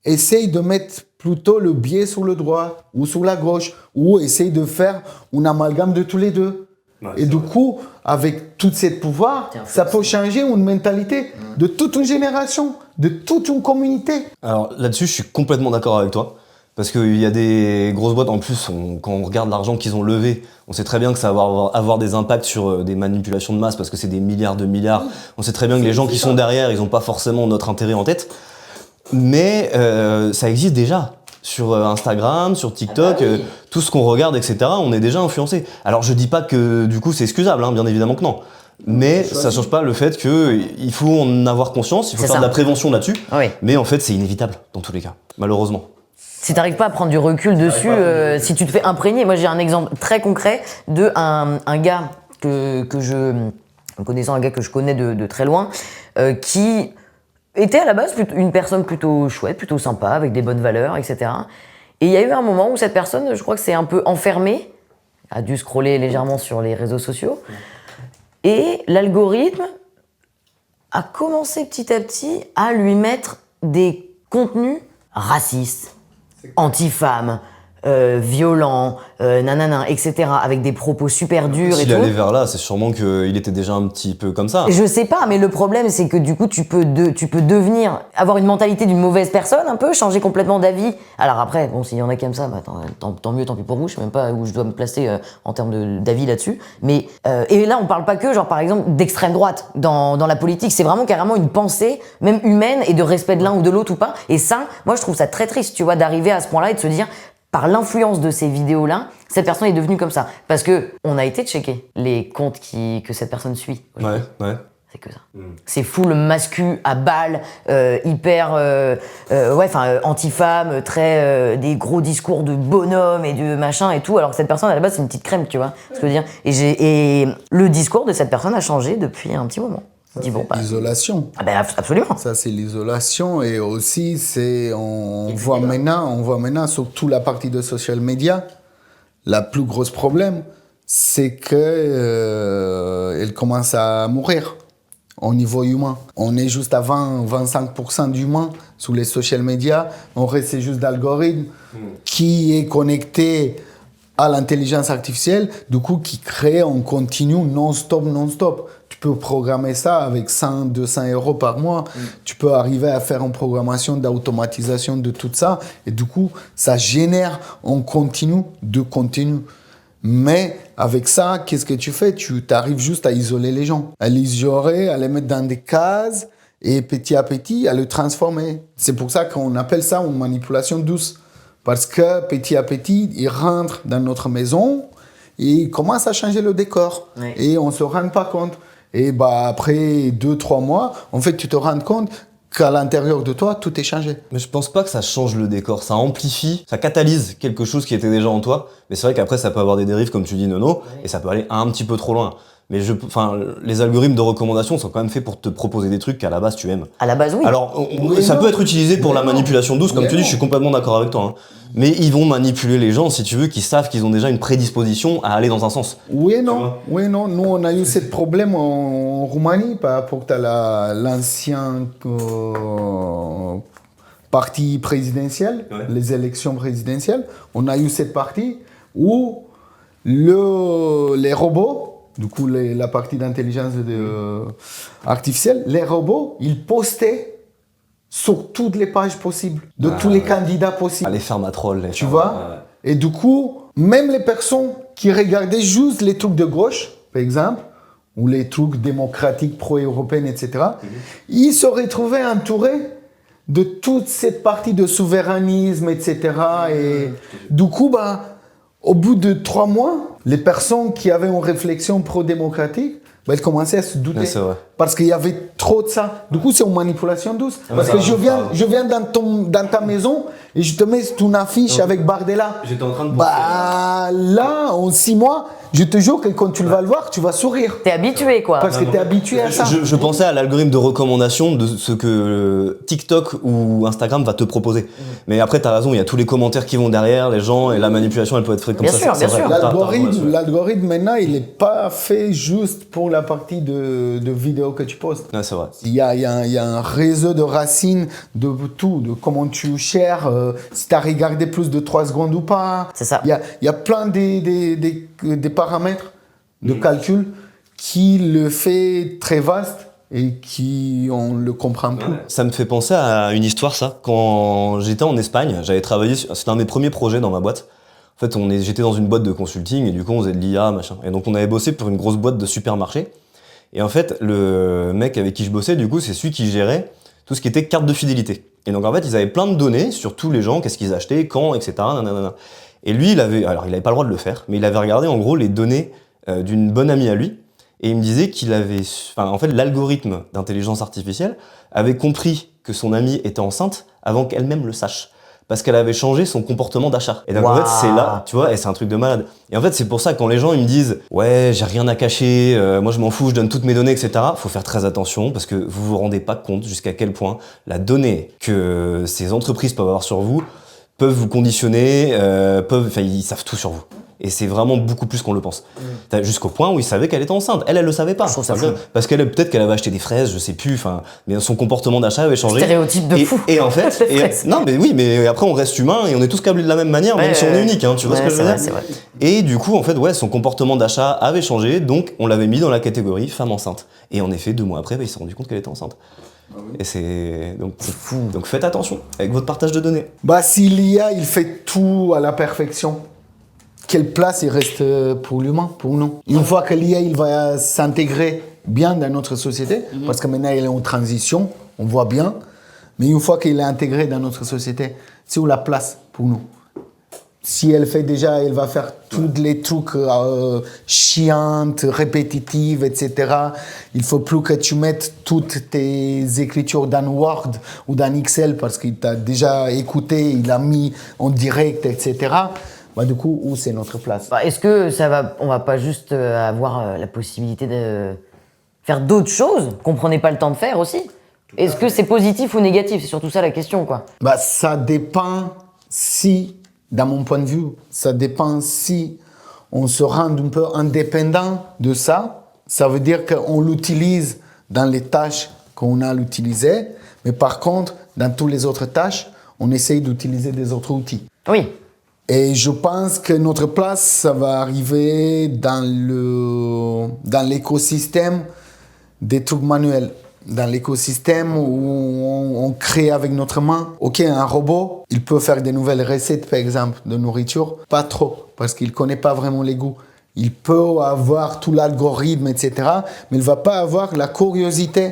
essaye de mettre plutôt le biais sur le droit ou sur la gauche, ou essaye de faire un amalgame de tous les deux. Et du coup, avec tout ce pouvoir, ça peut changer une mentalité de toute une génération, de toute une communauté. Alors là-dessus, je suis complètement d'accord avec toi. Parce qu'il y a des grosses boîtes, en plus, quand on regarde l'argent qu'ils ont levé, on sait très bien que ça va avoir des impacts sur des manipulations de masse, parce que c'est des milliards de milliards. On sait très bien que les gens qui sont derrière, ils n'ont pas forcément notre intérêt en tête. Mais ça existe déjà. Sur Instagram, sur TikTok, tout ce qu'on regarde, etc., on est déjà influencé. Alors je dis pas que du coup c'est excusable, bien évidemment que non. Mais ça change pas le fait qu'il faut en avoir conscience, il faut faire de la prévention là-dessus. Oui. Mais en fait c'est inévitable dans tous les cas, malheureusement. Si t'arrives pas à prendre du recul dessus, si tu te fais imprégner, moi j'ai un exemple très concret de un gars connaissant un gars que je connais de très loin, qui était à la base une personne plutôt chouette, plutôt sympa, avec des bonnes valeurs, etc. Et il y a eu un moment où cette personne, je crois que c'est un peu enfermée, a dû scroller légèrement sur les réseaux sociaux, et l'algorithme a commencé petit à petit à lui mettre des contenus racistes, anti-femmes, violent, nanana, etc., avec des propos super durs et S'il tout. allait vers là, c'est sûrement qu'il était déjà un petit peu comme ça. Je sais pas, mais le problème, c'est que du coup, tu peux devenir, avoir une mentalité d'une mauvaise personne, un peu, changer complètement d'avis. Alors après, bon, s'il y en a qui aiment ça, bah, tant mieux, tant pis pour vous. Je sais même pas où je dois me placer en termes d'avis là-dessus. Mais et là, on parle pas que, genre par exemple, d'extrême droite dans la politique. C'est vraiment carrément une pensée, même humaine, et de respect de l'un ou de l'autre ou pas. Et ça, moi, je trouve ça très triste, tu vois, d'arriver à ce point-là et de se dire, par l'influence de ces vidéos-là, cette personne est devenue comme ça. Parce que on a été checker les comptes que cette personne suit. Ouais. C'est que ça. C'est full mascu à balle, hyper, anti-femme, très des gros discours de bonhomme et de machin et tout. Alors que cette personne à la base c'est une petite crème, tu vois. Ce que je veux dire. Et le discours de cette personne a changé depuis un petit moment. L'isolation. Ah ben absolument. Ça, c'est l'isolation. Et aussi, on voit maintenant, surtout la partie de social media, la plus grosse problème, c'est qu'elle commence à mourir au niveau humain. On est juste à 20-25% d'humains sur les social media. On reste juste d'algorithmes qui est connecté à l'intelligence artificielle, du coup, qui crée en continu non-stop. Tu peux programmer ça avec 100-200 euros par mois. Tu peux arriver à faire une programmation d'automatisation de tout ça. Et du coup, ça génère en continu de contenu. Mais avec ça, qu'est-ce que tu fais? Tu arrives juste à isoler les gens. À les isoler, à les mettre dans des cases et petit à petit, à le transformer. C'est pour ça qu'on appelle ça une manipulation douce. Parce que petit à petit, ils rentrent dans notre maison et ils commencent à changer le décor. Oui. Et on ne se rend pas compte. Et après 2-3 mois, en fait, tu te rends compte qu'à l'intérieur de toi, tout est changé. Mais je pense pas que ça change le décor, ça amplifie, ça catalyse quelque chose qui était déjà en toi. Mais c'est vrai qu'après, ça peut avoir des dérives, comme tu dis, Nono, et ça peut aller un petit peu trop loin. Mais les algorithmes de recommandation sont quand même faits pour te proposer des trucs qu'à la base tu aimes. À la base, oui. Alors, ça peut être utilisé pour la manipulation douce, comme tu dis, je suis complètement d'accord avec toi. Hein. Mais ils vont manipuler les gens, si tu veux, qui savent qu'ils ont déjà une prédisposition à aller dans un sens. Oui et non. Nous, on a eu ce problème en Roumanie, par rapport à l'ancien parti présidentiel, les élections présidentielles. On a eu cette partie où les robots, du coup, la partie d'intelligence artificielle, les robots, ils postaient sur toutes les pages possibles, de tous les candidats possibles. Les fermatrolls. Tu vois? Et du coup, même les personnes qui regardaient juste les trucs de gauche, par exemple, ou les trucs démocratiques, pro-européennes, etc., ils se retrouvaient entourés de toute cette partie de souverainisme, etc. Et du coup, au bout de 3 mois, les personnes qui avaient une réflexion pro-démocratique, elles commençaient à se douter. C'est vrai. Parce qu'il y avait trop de ça. Du coup, c'est une manipulation douce. Parce que je viens dans ta maison et je te mets une affiche avec Bardella. J'étais en train de penser. Là, en 6 mois, je te jure que quand tu vas le voir, tu vas sourire. T'es habitué, quoi. Parce que tu es habitué à ça. Je pensais à l'algorithme de recommandation de ce que TikTok ou Instagram va te proposer. Mais après, t'as raison, il y a tous les commentaires qui vont derrière, les gens, et la manipulation, elle peut être faite comme Bien ça. sûr, c'est bien vrai. sûr. L'algorithme, maintenant, il n'est pas fait juste pour la partie de vidéos que tu postes. Ouais, c'est vrai. Il y a un réseau de racines de tout, de comment tu cherches, si tu as regardé plus de 3 secondes ou pas. C'est ça. Il y a plein des paramètres de calcul qui le fait très vaste et qui on le comprend plus. Ça me fait penser à une histoire, ça. Quand j'étais en Espagne, j'avais travaillé, c'était un des premiers projets dans ma boîte. En fait, j'étais dans une boîte de consulting et du coup, on faisait de l'IA, machin. Et donc, on avait bossé pour une grosse boîte de supermarché. Et en fait, le mec avec qui je bossais, du coup, c'est celui qui gérait tout ce qui était carte de fidélité. Et donc, en fait, ils avaient plein de données sur tous les gens, qu'est-ce qu'ils achetaient, quand, etc. Nanana. Et lui, il avait pas le droit de le faire, mais il avait regardé en gros les données d'une bonne amie à lui. Et il me disait qu'il avait, en fait, l'algorithme d'intelligence artificielle avait compris que son amie était enceinte avant qu'elle-même le sache. Parce qu'elle avait changé son comportement d'achat. Et donc, en fait, c'est là, tu vois, et c'est un truc de malade. Et en fait, c'est pour ça, quand les gens, ils me disent « Ouais, j'ai rien à cacher, moi je m'en fous, je donne toutes mes données, etc. » Faut faire très attention, parce que vous vous rendez pas compte jusqu'à quel point la donnée que ces entreprises peuvent avoir sur vous peuvent vous conditionner, ils savent tout sur vous. Et c'est vraiment beaucoup plus qu'on le pense. Jusqu'au point où ils savaient qu'elle était enceinte. Elle le savait pas. Je trouve ça fou. Parce peut-être qu'elle avait acheté des fraises, je sais plus, mais son comportement d'achat avait changé. Stéréotype de fou. Et en fait, non mais oui, mais après on reste humain et on est tous câblés de la même manière, même si on est unique, hein, tu vois ce que je veux dire. C'est vrai. Et du coup, en fait, son comportement d'achat avait changé, donc on l'avait mis dans la catégorie femme enceinte. Et en effet, 2 mois après, il s'est rendu compte qu'elle était enceinte. Et c'est fou. Donc faites attention avec votre partage de données. Si l'IA, il fait tout à la perfection, quelle place il reste pour l'humain, pour nous? Une fois que l'IA, il va s'intégrer bien dans notre société, parce que maintenant, il est en transition, on voit bien, mais une fois qu'il est intégré dans notre société, c'est où la place pour nous? Si elle fait déjà, elle va faire tous les trucs chiantes, répétitives, etc. Il faut plus que tu mettes toutes tes écritures dans Word ou dans Excel parce qu'il t'a déjà écouté, il a mis en direct, etc. Du coup, où c'est notre place? Est-ce que on va pas juste avoir la possibilité de faire d'autres choses qu'on prenait pas le temps de faire aussi? Est-ce que c'est positif ou négatif? C'est surtout ça la question, quoi. Ça dépend si, dans mon point de vue, ça dépend si on se rend un peu indépendant de ça. Ça veut dire qu'on l'utilise dans les tâches qu'on a l'utilisé, mais par contre, dans toutes les autres tâches, on essaye d'utiliser des autres outils. Oui. Et je pense que notre place, ça va arriver dans l'écosystème des trucs manuels. Dans l'écosystème où on crée avec notre main. Ok, un robot, il peut faire des nouvelles recettes, par exemple, de nourriture. Pas trop, parce qu'il ne connaît pas vraiment les goûts. Il peut avoir tout l'algorithme, etc. Mais il ne va pas avoir la curiosité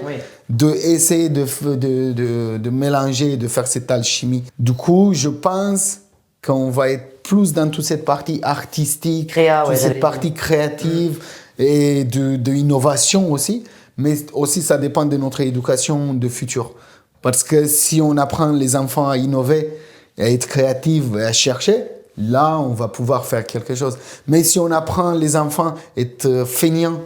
d'essayer de mélanger, de faire cette alchimie. Du coup, je pense qu'on va être plus dans toute cette partie artistique, toute cette partie créative et de innovation aussi. Mais aussi, ça dépend de notre éducation de futur. Parce que si on apprend les enfants à innover, à être créatifs et à chercher, là, on va pouvoir faire quelque chose. Mais si on apprend les enfants à être feignants,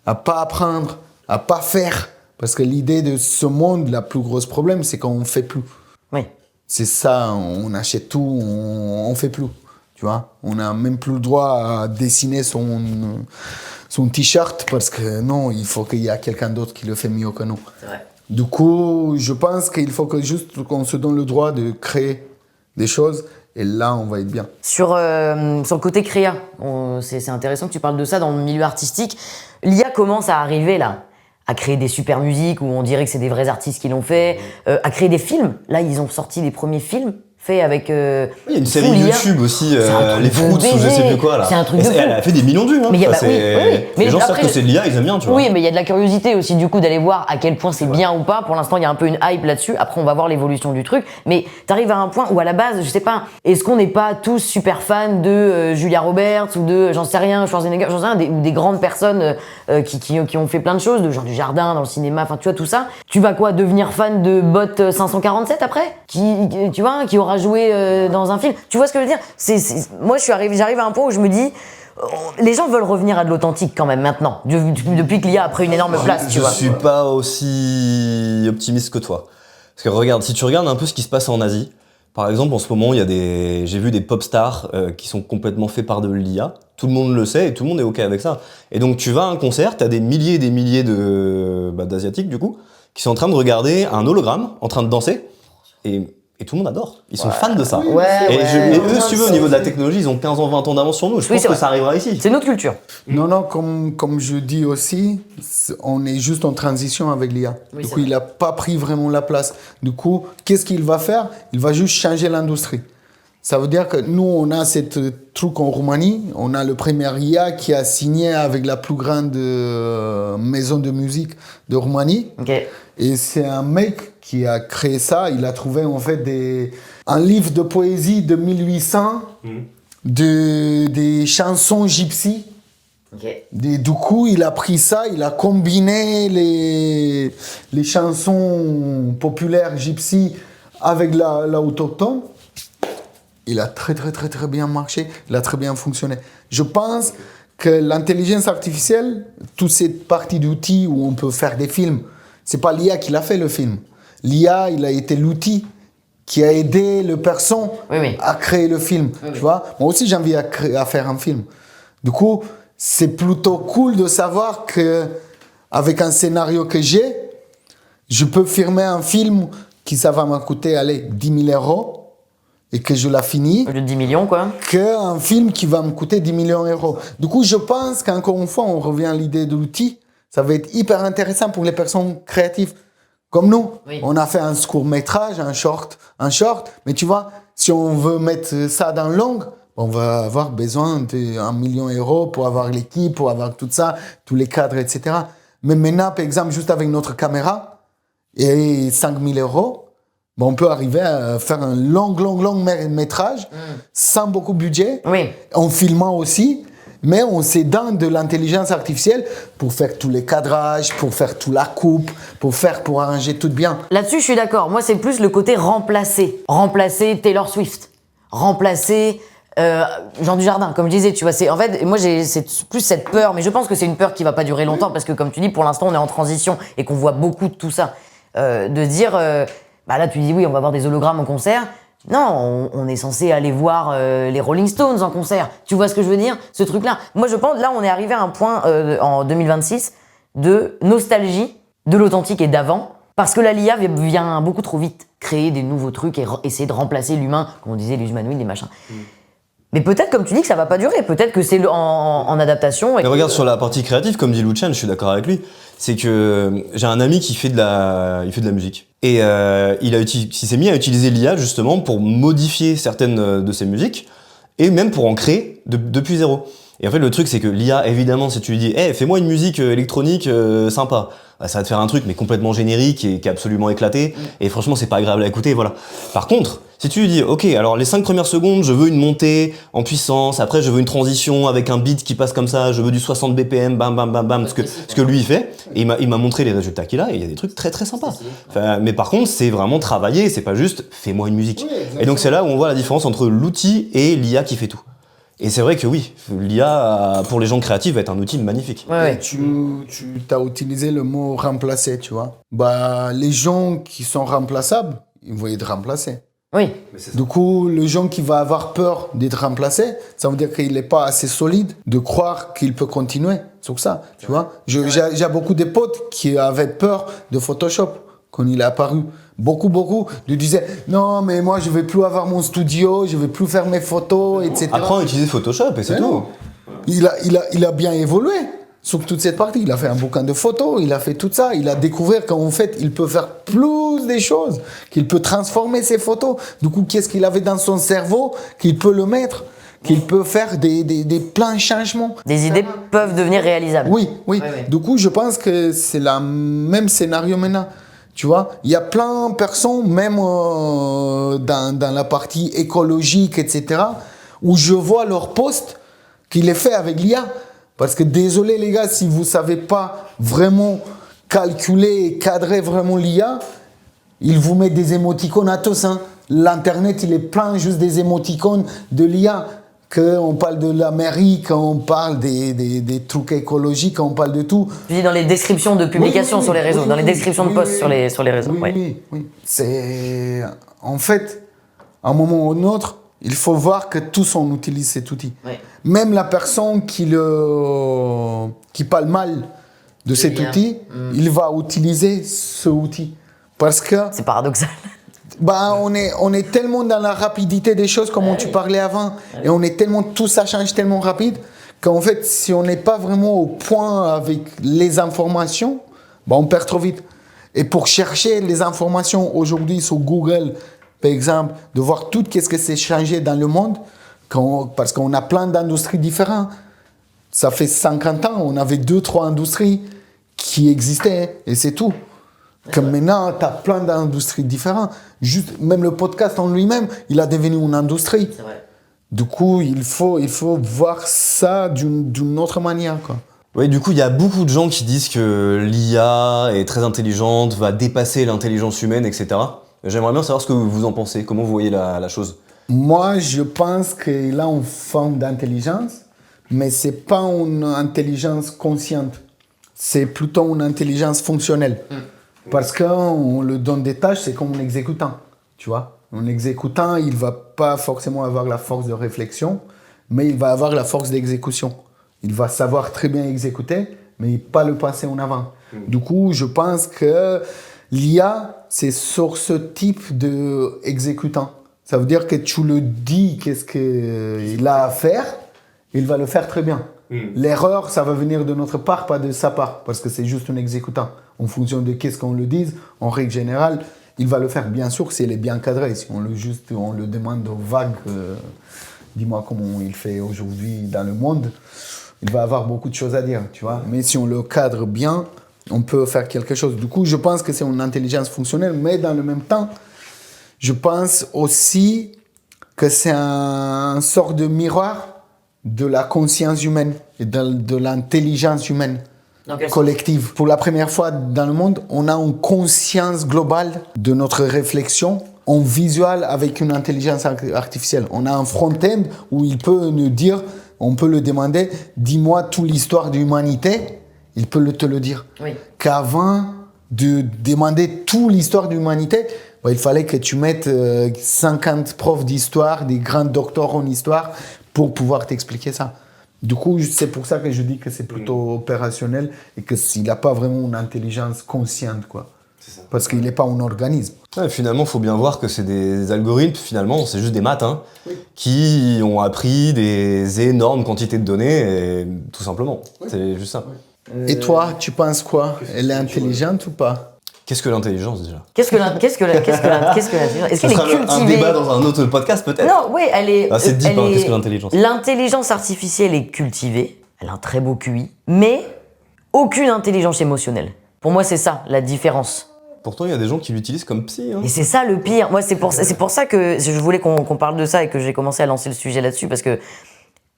à pas apprendre, à pas faire, parce que l'idée de ce monde, le plus gros problème, c'est qu'on ne fait plus. Oui. C'est ça, on achète tout, on fait plus. Tu vois, on n'a même plus le droit à dessiner son t-shirt parce que non, il faut qu'il y ait quelqu'un d'autre qui le fait mieux que nous. C'est vrai. Du coup, je pense qu'il faut qu'on se donne le droit de créer des choses et là, on va être bien. Sur le côté créa, c'est intéressant que tu parles de ça dans le milieu artistique. L'IA commence à arriver là, à créer des super musiques où on dirait que c'est des vrais artistes qui l'ont fait, à créer des films. Là, ils ont sorti les premiers films faits avec. Il y a une série YouTube aussi, les Fruits ou je sais plus quoi là. C'est un truc de fou. Elle a fait des millions de vues. Hein. Mais les gens savent que c'est de l'IA, ils aiment bien, tu vois. Oui, mais il y a de la curiosité aussi du coup d'aller voir à quel point c'est bien ou pas. Pour l'instant, il y a un peu une hype là-dessus. Après, on va voir l'évolution du truc. Mais t'arrives à un point où à la base, je sais pas, est-ce qu'on n'est pas tous super fans de Julia Roberts ou de, j'en sais rien, Schwarzenegger, j'en sais rien, ou des grandes personnes qui ont fait plein de choses, de Jean Dujardin dans le cinéma, enfin tu vois tout ça. Tu vas quoi, devenir fan de Bot 547 après, tu vois, qui aura joué dans un film. Tu vois ce que je veux dire? Moi, j'arrive à un point où je me dis, les gens veulent revenir à de l'authentique quand même maintenant, depuis que l'IA a pris une énorme place, tu vois. Je suis pas aussi optimiste que toi. Parce que regarde, si tu regardes un peu ce qui se passe en Asie, par exemple, en ce moment, j'ai vu des pop stars qui sont complètement faits par de l'IA. Tout le monde le sait et tout le monde est OK avec ça. Et donc, tu vas à un concert, t'as des milliers et des milliers d'Asiatiques, du coup, qui sont en train de regarder un hologramme, en train de danser. Et tout le monde adore. Ils sont fans de ça. Et eux, si tu veux, au niveau de la technologie, ils ont 15 ans, 20 ans d'avance sur nous. Je pense que ça arrivera ici. C'est notre culture. Non, comme je dis aussi, on est juste en transition avec l'IA. Du coup, il n'a pas pris vraiment la place. Du coup, qu'est-ce qu'il va faire? Il va juste changer l'industrie. Ça veut dire que nous, on a cette truc en Roumanie. On a le premier IA qui a signé avec la plus grande maison de musique de Roumanie. Okay. Et c'est un mec qui a créé ça. Il a trouvé en fait un livre de poésie de 1800, des chansons gypsies. Okay. Du coup, il a pris ça, il a combiné les chansons populaires gypsies avec l'autochtone. Il a très bien marché, il a très bien fonctionné. Je pense que l'intelligence artificielle, toute cette partie d'outils où on peut faire des films, c'est pas l'IA qui l'a fait le film. L'IA, il a été l'outil qui a aidé le perso Oui. à créer le film. Tu vois, moi aussi, j'ai envie à faire un film. Du coup, c'est plutôt cool de savoir que avec un scénario que j'ai, je peux filmer un film qui ça va me coûter, allez, 10 000 € et que je l'ai fini. Au lieu de 10 millions, quoi. Qu'un film qui va me coûter 10 millions d'euros. Du coup, je pense qu'encore une fois, on revient à l'idée de l'outil. Ça va être hyper intéressant pour les personnes créatives. Comme nous, on a fait un court-métrage, un short. Mais tu vois, si on veut mettre ça dans le long, on va avoir besoin d'1 million d'euros pour avoir l'équipe, pour avoir tout ça, tous les cadres, etc. Mais maintenant, par exemple, juste avec notre caméra et 5 000 €, on peut arriver à faire un long métrage sans beaucoup de budget, en filmant aussi. Mais on s'aide de l'intelligence artificielle pour faire tous les cadrages, pour faire toute la coupe, pour arranger tout bien. Là-dessus, je suis d'accord. Moi, c'est plus le côté remplacer. Remplacer Taylor Swift. Remplacer Jean Dujardin, comme je disais, tu vois. En fait, moi, c'est plus cette peur, mais je pense que c'est une peur qui va pas durer longtemps parce que, comme tu dis, pour l'instant, on est en transition et qu'on voit beaucoup de tout ça. De dire, là, tu dis oui, on va avoir des hologrammes en concert. Non, on est censé aller voir les Rolling Stones en concert. Tu vois ce que je veux dire? Ce truc-là. Moi, je pense, là, on est arrivé à un point en 2026 de nostalgie de l'authentique et d'avant. Parce que la LIA vient beaucoup trop vite créer des nouveaux trucs et essayer de remplacer l'humain, comme on disait, les humanoïdes, les machins. Mais peut-être, comme tu dis, que ça va pas durer. Peut-être que c'est en adaptation. Mais regarde, sur la partie créative, comme dit Luchan, je suis d'accord avec lui. C'est que j'ai un ami qui fait de la musique. Et il s'est mis à utiliser l'IA justement pour modifier certaines de ses musiques et même pour en créer depuis zéro. Et en fait, le truc, c'est que l'IA, évidemment, si tu lui dis hey, fais-moi une musique électronique sympa, ça va te faire un truc mais complètement générique et qui est absolument éclaté. Et franchement, c'est pas agréable à écouter, voilà. Par contre, si tu lui dis ok, alors les 5 premières secondes, je veux une montée en puissance, après je veux une transition avec un beat qui passe comme ça, je veux du 60 BPM, bam bam bam bam, ce que lui il fait, et il m'a montré les résultats qu'il a, et il y a des trucs très très sympas. Enfin, mais par contre, c'est vraiment travaillé, c'est pas juste fais-moi une musique. Et donc c'est là où on voit la différence entre l'outil et l'IA qui fait tout. Et c'est vrai que oui, l'IA pour les gens créatifs va être un outil magnifique. Ouais. Tu as utilisé le mot remplacer, tu vois. Les gens qui sont remplaçables, ils vont être remplacés. Oui. Du coup, le gens qui va avoir peur d'être remplacé, ça veut dire qu'il n'est pas assez solide de croire qu'il peut continuer sur ça, tu vois. J'ai beaucoup de potes qui avaient peur de Photoshop quand il est apparu. Beaucoup lui disaient non, mais moi je vais plus avoir mon studio, je vais plus faire mes photos, etc. Apprends à utiliser Photoshop et c'est tout. Non. Il a bien évolué sur toute cette partie. Il a fait un bouquin de photos, il a fait tout ça. Il a découvert qu'en fait, il peut faire plus des choses, qu'il peut transformer ses photos. Du coup, qu'est-ce qu'il avait dans son cerveau qu'il peut le mettre, qu'il peut faire des pleins changements. Des idées peuvent devenir réalisables. Oui. Du coup, je pense que c'est le même scénario maintenant. Tu vois, il y a plein de personnes, même dans la partie écologique, etc., où je vois leur post qu'il est fait avec l'IA. Parce que désolé les gars, si vous ne savez pas vraiment calculer et cadrer vraiment l'IA, il vous met des émoticônes à tous. L'internet, il est plein juste des émoticônes de l'IA. Quand on parle de la mairie, quand on parle des trucs écologiques, quand on parle de tout. Tu dis dans les descriptions de publications sur les réseaux, dans les descriptions de posts sur les réseaux. Oui. C'est... En fait, à un moment ou à un autre, il faut voir que tous on utilise cet outil. Oui. Même la personne qui parle mal de cet outil, il va utiliser ce outil. Parce que... C'est paradoxal. On est tellement dans la rapidité des choses, comme tu parlais avant, et on est tellement, tout ça change tellement rapide, qu'en fait, si on n'est pas vraiment au point avec les informations, on perd trop vite. Et pour chercher les informations aujourd'hui sur Google, par exemple, de voir tout ce que c'est changé dans le monde, parce qu'on a plein d'industries différentes. Ça fait 50 ans, on avait 2-3 industries qui existaient, et c'est tout. Comme maintenant, tu as plein d'industries différentes. Juste, même le podcast en lui-même, il a devenu une industrie. C'est vrai. Du coup, il faut voir ça d'une autre manière, quoi. Oui, du coup, il y a beaucoup de gens qui disent que l'IA est très intelligente, va dépasser l'intelligence humaine, etc. J'aimerais bien savoir ce que vous en pensez, comment vous voyez la chose. Moi, je pense qu'il a une forme d'intelligence, mais ce n'est pas une intelligence consciente. C'est plutôt une intelligence fonctionnelle. Parce qu'on le donne des tâches, c'est comme un exécutant, tu vois. Un exécutant, il va pas forcément avoir la force de réflexion, mais il va avoir la force d'exécution. Il va savoir très bien exécuter, mais pas le passer en avant. Du coup, je pense que l'IA, c'est sur ce type d'exécutant. Ça veut dire que tu le dis qu'est-ce qu'il a à faire, il va le faire très bien. L'erreur, ça va venir de notre part, pas de sa part, parce que c'est juste un exécutant. En fonction de qu'est-ce qu'on le dise, en règle générale, il va le faire, bien sûr, s'il est bien cadré. Si on le demande au vague, dis-moi comment il fait aujourd'hui dans le monde, il va avoir beaucoup de choses à dire, tu vois. Mais si on le cadre bien, on peut faire quelque chose. Du coup, je pense que c'est une intelligence fonctionnelle, mais dans le même temps, je pense aussi que c'est un sort de miroir de la conscience humaine et de l'intelligence humaine collective. Pour la première fois dans le monde, on a une conscience globale de notre réflexion en visuel avec une intelligence artificielle. On a un front-end où il peut nous dire, on peut le demander, dis-moi toute l'histoire de l'humanité, il peut te le dire. Oui. Qu'avant de demander toute l'histoire de l'humanité, il fallait que tu mettes 50 profs d'histoire, des grands docteurs en histoire pour pouvoir t'expliquer ça. Du coup, c'est pour ça que je dis que c'est plutôt opérationnel et que s'il n'a pas vraiment une intelligence consciente, quoi. C'est ça. Parce qu'il n'est pas un organisme. Ouais, finalement, il faut bien voir que c'est des algorithmes, finalement, c'est juste des maths, qui ont appris des énormes quantités de données, et, tout simplement. C'est juste ça. Et toi, tu penses quoi? Elle est intelligente ou pas? Qu'est-ce que l'intelligence, déjà? Qu'est-ce que l'intelligence? Est-ce qu'elle est cultivée? Un débat dans un autre podcast, peut-être? Non, oui, elle est... c'est deep, qu'est-ce que l'intelligence? L'intelligence artificielle est cultivée, elle a un très beau QI, mais aucune intelligence émotionnelle. Pour moi, c'est ça, la différence. Pourtant, il y a des gens qui l'utilisent comme psy. Et c'est ça le pire. Moi, c'est pour ça que je voulais qu'on parle de ça et que j'ai commencé à lancer le sujet là-dessus, parce que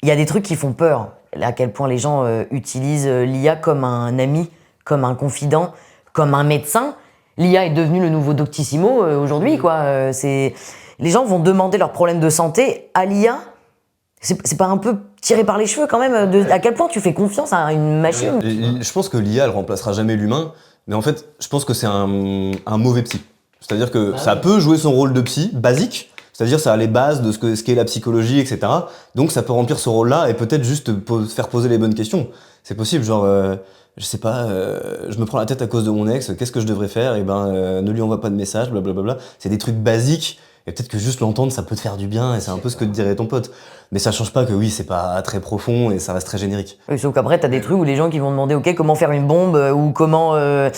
il y a des trucs qui font peur. À quel point les gens utilisent l'IA comme un ami, comme un confident, comme un médecin. L'IA est devenue le nouveau Doctissimo aujourd'hui, quoi. Les gens vont demander leurs problèmes de santé à l'IA. C'est pas un peu tiré par les cheveux quand même à quel point tu fais confiance à une machine? Je pense que l'IA, elle remplacera jamais l'humain, mais en fait, je pense que c'est un mauvais psy. C'est-à-dire que ça peut jouer son rôle de psy, basique, c'est-à-dire ça a les bases de ce qu'est la psychologie, etc. Donc ça peut remplir ce rôle-là et peut-être juste faire poser les bonnes questions. C'est possible, genre, je sais pas, je me prends la tête à cause de mon ex, qu'est-ce que je devrais faire? Et ne lui envoie pas de message, blablabla. C'est des trucs basiques. Et peut-être que juste l'entendre, ça peut te faire du bien, et c'est un peu ce que te dirait ton pote. Mais ça change pas que oui, c'est pas très profond, et ça reste très générique. Oui, sauf qu'après, t'as des trucs où les gens qui vont demander, ok, comment faire une bombe, ou comment se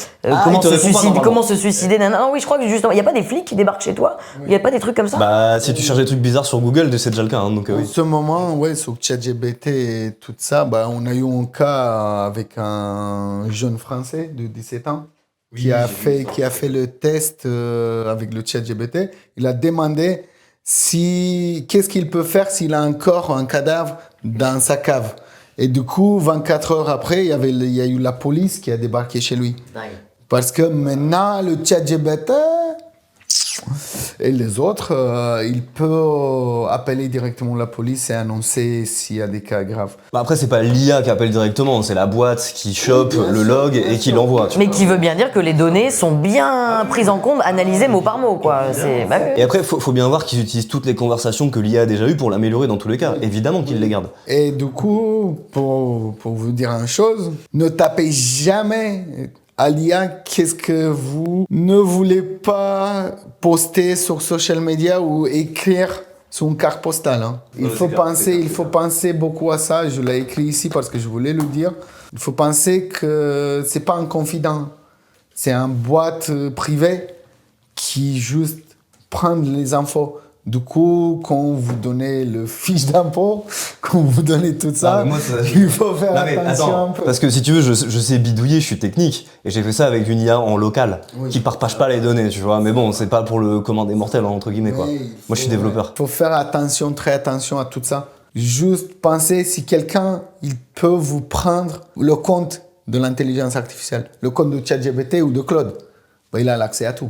suicider, non, oui, je crois que justement, y a pas des flics qui débarquent chez toi? Y a pas des trucs comme ça? Bah, si tu cherches des trucs bizarres sur Google, c'est déjà le cas, donc En oui. ce moment, sur ChatGPT et tout ça, on a eu un cas avec un jeune Français de 17 ans qui a fait le test avec le ChatGPT. Il a demandé qu'est-ce qu'il peut faire s'il a encore un cadavre dans sa cave. Et du coup, 24 heures après, il y a eu la police qui a débarqué chez lui. Dingue. Parce que maintenant, le ChatGPT et les autres, il peut appeler directement la police et annoncer s'il y a des cas graves. Bah après, c'est pas l'IA qui appelle directement, c'est la boîte qui chope le log et qui l'envoie. Mais qui veut bien dire que les données sont bien prises en compte, analysées mot par mot, quoi. Et après, faut bien voir qu'ils utilisent toutes les conversations que l'IA a déjà eues pour l'améliorer dans tous les cas. Évidemment qu'ils les gardent. Et du coup, pour vous dire une chose, ne tapez jamais à l'IA qu'est-ce que vous ne voulez pas poster sur social media ou écrire sur une carte postale. Il faut penser beaucoup à ça. Je l'ai écrit ici parce que je voulais le dire. Il faut penser que c'est pas un confident. C'est une boîte privée qui juste prend les infos. Du coup, quand vous donnez le fiche d'impôt, quand vous donnez tout ça, il faut faire attention un peu. Parce que si tu veux, je sais bidouiller, je suis technique, et j'ai fait ça avec une IA en local, qui partage pas les données, tu vois. Mais bon, c'est pas pour le commun des mortels, entre guillemets, quoi. Moi, je suis développeur. Il faut faire attention, très attention à tout ça. Juste penser si quelqu'un, il peut vous prendre le compte de l'intelligence artificielle, le compte de ChatGPT ou de Claude. Il a l'accès à tout.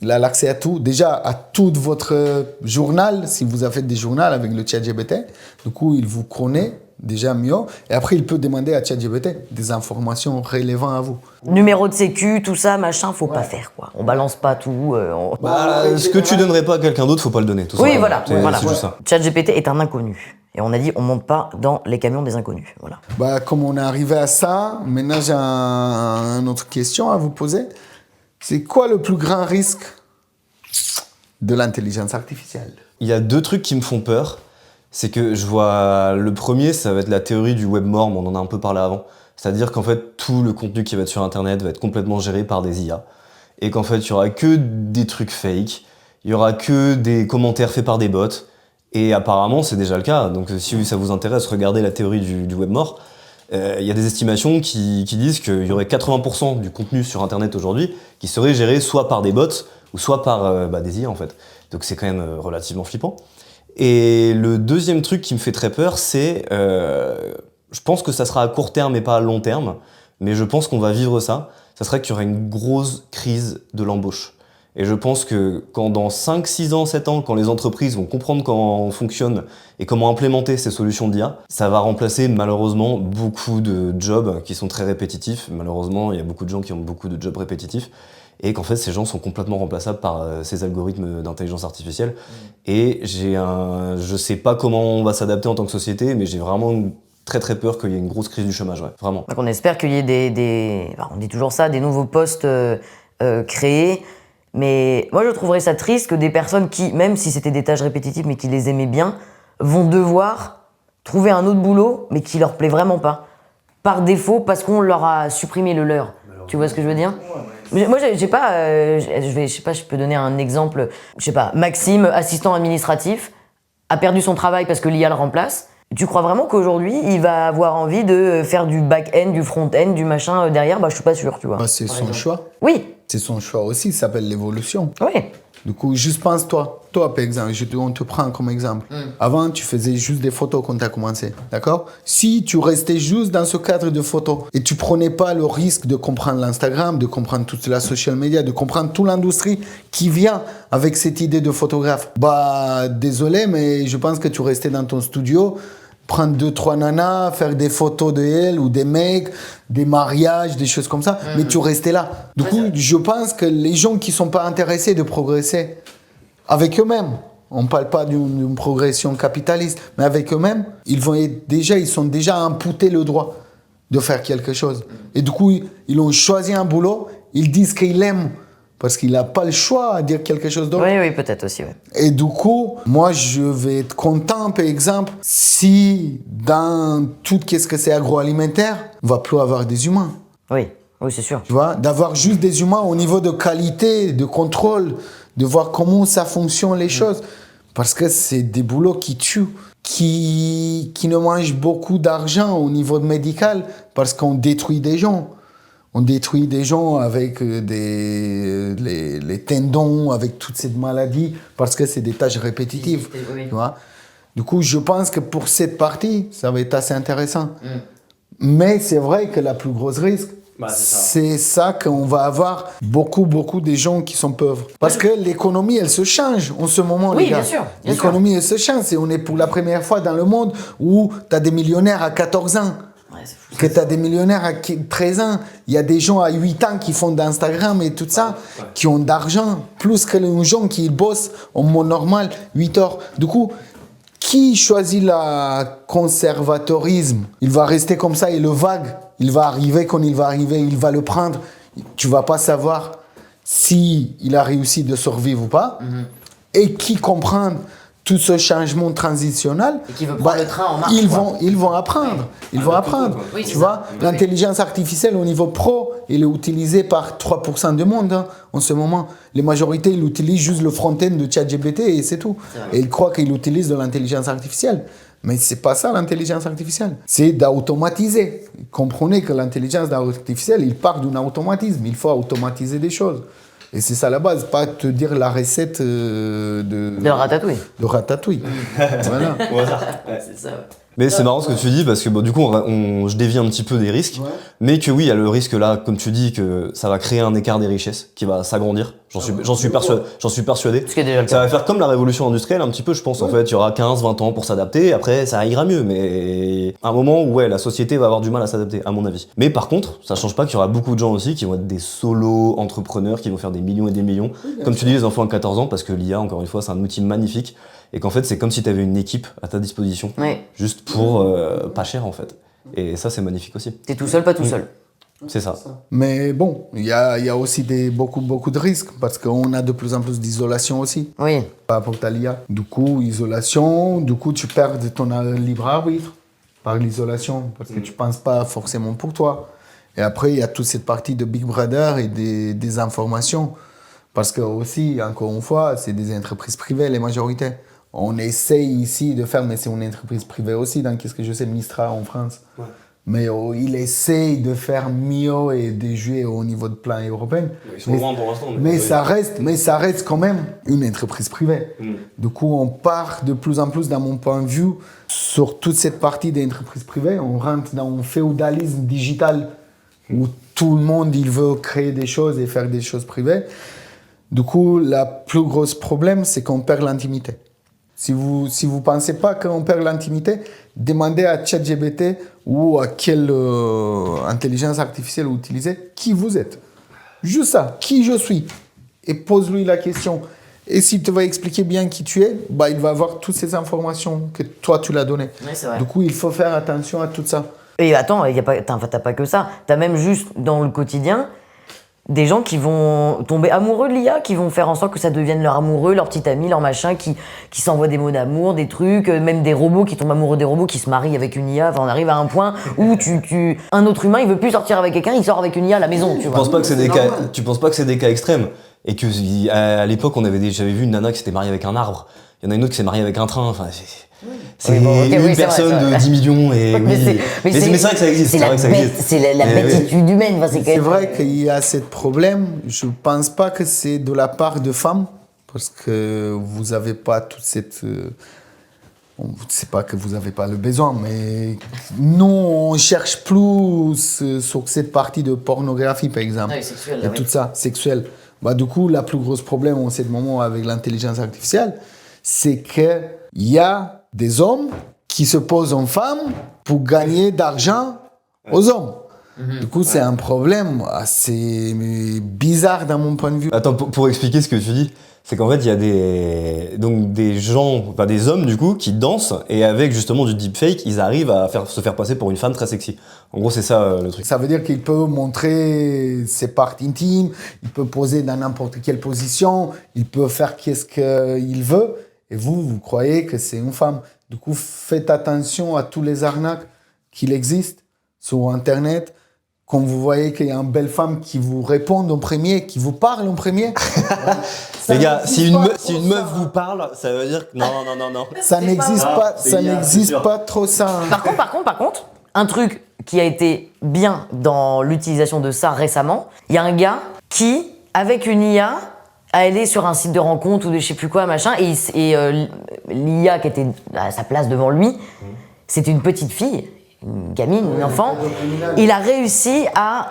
Il a l'accès à tout, déjà à tout votre journal, si vous avez fait des journaux avec le ChatGPT. Du coup, il vous connaît déjà mieux. Et après, il peut demander à ChatGPT des informations rélévantes à vous. Numéro de sécu, tout ça, machin, faut pas faire, quoi. On balance pas tout. Ce que tu donnerais pas à quelqu'un d'autre, faut pas le donner. Tout Oui, simplement. voilà. C'est juste ça. ChatGPT est un inconnu. Et on a dit, on monte pas dans les camions des inconnus. Voilà. Comme on est arrivé à ça, maintenant j'ai une autre question à vous poser. C'est quoi le plus grand risque de l'intelligence artificielle? Il y a 2 trucs qui me font peur. C'est que je vois le premier, ça va être la théorie du web mort, mais on en a un peu parlé avant. C'est-à-dire qu'en fait, tout le contenu qui va être sur Internet va être complètement géré par des IA. Et qu'en fait, il y aura que des trucs fake, il y aura que des commentaires faits par des bots. Et apparemment, c'est déjà le cas. Donc si ça vous intéresse, regardez la théorie du web mort. Il y a des estimations qui disent qu'il y aurait 80% du contenu sur Internet aujourd'hui qui serait géré soit par des bots ou soit par des IA en fait. Donc c'est quand même relativement flippant. Et le deuxième truc qui me fait très peur, c'est... je pense que ça sera à court terme et pas à long terme, mais je pense qu'on va vivre ça. Ça serait qu'il y aura une grosse crise de l'embauche. Et je pense que quand dans 5, 6 ans, 7 ans, quand les entreprises vont comprendre comment on fonctionne et comment implémenter ces solutions d'IA, ça va remplacer malheureusement beaucoup de jobs qui sont très répétitifs. Malheureusement, il y a beaucoup de gens qui ont beaucoup de jobs répétitifs et qu'en fait, ces gens sont complètement remplaçables par ces algorithmes d'intelligence artificielle. Et je sais pas comment on va s'adapter en tant que société, mais j'ai vraiment très très peur qu'il y ait une grosse crise du chômage, ouais, vraiment. Donc on espère qu'il y ait on dit toujours ça, des nouveaux postes créés. Mais moi, je trouverais ça triste que des personnes qui, même si c'était des tâches répétitives, mais qui les aimaient bien, vont devoir trouver un autre boulot, mais qui leur plaît vraiment pas. Par défaut, parce qu'on leur a supprimé le leur. Tu vois ce que je veux dire? Moi, j'ai pas, je sais pas, je peux donner un exemple. Je sais pas, Maxime, assistant administratif, a perdu son travail parce que l'IA le remplace. Tu crois vraiment qu'aujourd'hui, il va avoir envie de faire du back-end, du front-end, du machin derrière? Je suis pas sûr, tu vois. C'est son choix. Oui. C'est son choix aussi, ça s'appelle l'évolution. Oui. Du coup, juste pense toi, par exemple, on te prend comme exemple. Avant, tu faisais juste des photos quand tu as commencé, d'accord? Si tu restais juste dans ce cadre de photos et tu prenais pas le risque de comprendre l'Instagram, de comprendre toute la social media, de comprendre toute l'industrie qui vient avec cette idée de photographe, désolé, mais je pense que tu restais dans ton studio, prendre 2-3 nanas, faire des photos de elles ou des mecs, des mariages, des choses comme ça, mais tu restais là. Du coup, je pense que les gens qui sont pas intéressés de progresser avec eux-mêmes, on parle pas d'une progression capitaliste, mais avec eux-mêmes, ils sont déjà imputés le droit de faire quelque chose. Et du coup, ils ont choisi un boulot, ils disent qu'ils l'aiment parce qu'il n'a pas le choix à dire quelque chose d'autre. Oui, peut-être aussi. Ouais. Et du coup, moi, je vais être content, par exemple, si dans tout ce que c'est agroalimentaire, on va plus avoir des humains. Oui, c'est sûr. Tu vois, d'avoir juste des humains au niveau de qualité, de contrôle, de voir comment ça fonctionne les choses. Parce que c'est des boulots qui tuent, qui ne mangent beaucoup d'argent au niveau médical parce qu'on détruit des gens. On détruit des gens avec les tendons, avec toutes ces maladies, parce que c'est des tâches répétitives. Oui. Tu vois? Du coup, je pense que pour cette partie, ça va être assez intéressant. Mais c'est vrai que la plus grosse risque, c'est ça qu'on va avoir beaucoup de gens qui sont pauvres. Parce que l'économie, elle se change en ce moment, les gars. Bien sûr. L'économie, elle se change. Et on est pour la première fois dans le monde où tu as des millionnaires à 14 ans. Que tu as des millionnaires à 13 ans. Il y a des gens à 8 ans qui font d'Instagram et tout ça, qui ont d'argent, plus que les gens qui bossent en monde normal 8 heures. Du coup, qui choisit le conservatorisme? Il va rester comme ça et le vague, il va arriver quand il va arriver, il va le prendre. Tu vas pas savoir si il a réussi de survivre ou pas. Et qui comprend tout ce changement transitionnel, et qui veut prendre le train en marche, ils vont apprendre. Ils vont apprendre. Oui, tu vois, l'intelligence artificielle au niveau pro, elle est utilisée par 3% du monde en ce moment. Les majorités, ils utilisent juste le front-end de ChatGPT et c'est tout. Et ils croient qu'ils utilisent de l'intelligence artificielle. Mais c'est pas ça l'intelligence artificielle. C'est d'automatiser. Comprenez que l'intelligence artificielle, il part d'un automatisme. Il faut automatiser des choses. Et c'est ça la base, pas te dire la recette de ratatouille. De ratatouille. Voilà. C'est ça. Mais c'est marrant ce que tu dis parce que du coup je dévie un petit peu des risques, mais que oui, il y a le risque là, comme tu dis, que ça va créer un écart des richesses qui va s'agrandir. J'en suis persuadé. Ce qui est déjà le Ça cas. va faire comme la révolution industrielle un petit peu, je pense. En fait, il y aura 15-20 ans pour s'adapter, après ça ira mieux, mais à un moment où la société va avoir du mal à s'adapter, à mon avis. Mais par contre, ça change pas qu'il y aura beaucoup de gens aussi qui vont être des solo entrepreneurs, qui vont faire des millions et des millions. Comme tu dis, les enfants à 14 ans, parce que l'IA, encore une fois, c'est un outil magnifique. Et qu'en fait, c'est comme si tu avais une équipe à ta disposition, juste pour pas cher en fait. Et ça, c'est magnifique aussi. T'es tout seul, pas tout seul. C'est ça. Mais bon, il y a aussi beaucoup de risques parce qu'on a de plus en plus d'isolation aussi. Oui. Par rapport à l'IA. Du coup, isolation, tu perds ton libre arbitre par l'isolation parce que tu ne penses pas forcément pour toi. Et après, il y a toute cette partie de Big Brother et des informations. Parce que aussi, encore une fois, c'est des entreprises privées, les majorités. On essaye ici de faire, mais c'est une entreprise privée aussi, dans qu'est-ce que je sais, Mistral en France. Ouais. Mais il essaye de faire mieux et de jouer au niveau de plan européen. Ils sont loin pour l'instant. Mais ça reste quand même une entreprise privée. Du coup, on part de plus en plus, dans mon point de vue, sur toute cette partie des entreprises privées. On rentre dans un féodalisme digital où tout le monde il veut créer des choses et faire des choses privées. Du coup, le plus gros problème, c'est qu'on perd l'intimité. Si vous pensez pas qu'on perd l'intimité, demandez à ChatGPT ou à quelle intelligence artificielle vous utilisez qui vous êtes. Juste ça, qui je suis. Et pose-lui la question. Et s'il te va expliquer bien qui tu es, il va avoir toutes ces informations que toi, tu l'as données. Oui, c'est vrai. Du coup, il faut faire attention à tout ça. Et attends, t'as pas que ça. T'as même juste dans le quotidien des gens qui vont tomber amoureux de l'IA, qui vont faire en sorte que ça devienne leur amoureux, leur petit ami, leur machin, qui s'envoient des mots d'amour, des trucs, même des robots qui tombent amoureux des robots, qui se marient avec une IA. Enfin, on arrive à un point où un autre humain, il veut plus sortir avec quelqu'un, il sort avec une IA à la maison. Tu penses pas que tu penses pas que c'est des cas extrêmes et que à l'époque j'avais vu une nana qui s'était mariée avec un arbre. Il y en a une autre qui s'est mariée avec un train. Enfin, c'est une personne de 10 millions et mais c'est vrai que ça existe. C'est la bêtitude humaine. Enfin, c'est vrai qu'il y a ce problème. Je ne pense pas que c'est de la part de femmes parce que vous n'avez pas toute cette... c'est pas que vous n'avez pas le besoin, mais nous, on cherche plus sur cette partie de pornographie, par exemple. Sexuelle, et tout ça, sexuel. Du coup, le plus gros problème en ce moment avec l'intelligence artificielle, c'est qu'il y a des hommes qui se posent en femmes pour gagner d'argent aux hommes. Du coup, c'est un problème assez bizarre dans mon point de vue. Attends, pour expliquer ce que tu dis, c'est qu'en fait, il y a des hommes du coup, qui dansent et avec justement du deepfake, ils arrivent à se faire passer pour une femme très sexy. En gros, c'est ça le truc. Ça veut dire qu'il peut montrer ses parties intimes, il peut poser dans n'importe quelle position, il peut faire qu'est-ce qu'il veut. Et vous croyez que c'est une femme. Du coup, faites attention à tous les arnaques qu'il existe sur Internet. Quand vous voyez qu'il y a une belle femme qui vous répond en premier, qui vous parle en premier. Les gars, si une meuf vous parle, ça veut dire que non. Ça n'existe pas trop ça. Par contre, un truc qui a été bien dans l'utilisation de ça récemment, il y a un gars qui, avec une IA, aller sur un site de rencontre ou de je sais plus quoi, machin, et l'IA qui était à sa place devant lui, c'était une petite fille, une gamine, un enfant. Il a réussi à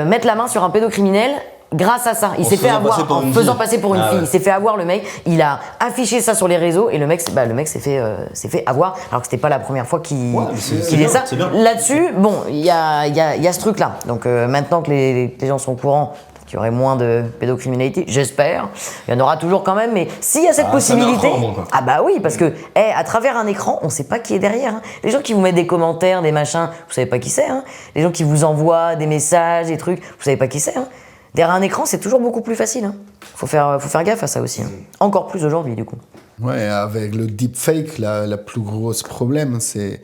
mettre la main sur un pédocriminel grâce à ça. Il s'est fait avoir en faisant passer pour une fille. Il s'est fait avoir, le mec. Il a affiché ça sur les réseaux et le mec s'est fait avoir, alors que c'était pas la première fois qu'il faisait ça. Là-dessus, bon, il y a ce truc-là. Donc maintenant que les gens sont au courant, qu'il y aurait moins de pédocriminalité, j'espère. Il y en aura toujours quand même, mais s'il y a cette possibilité... oui, parce que à travers un écran, on sait pas qui est derrière. Hein. Les gens qui vous mettent des commentaires, des machins, vous savez pas qui c'est. Hein. Les gens qui vous envoient des messages, des trucs, vous savez pas qui c'est. Hein. Derrière un écran, c'est toujours beaucoup plus facile. Hein. Faut faire gaffe à ça aussi. Hein. Encore plus aujourd'hui, du coup. Ouais, avec le deepfake, le plus gros problème, c'est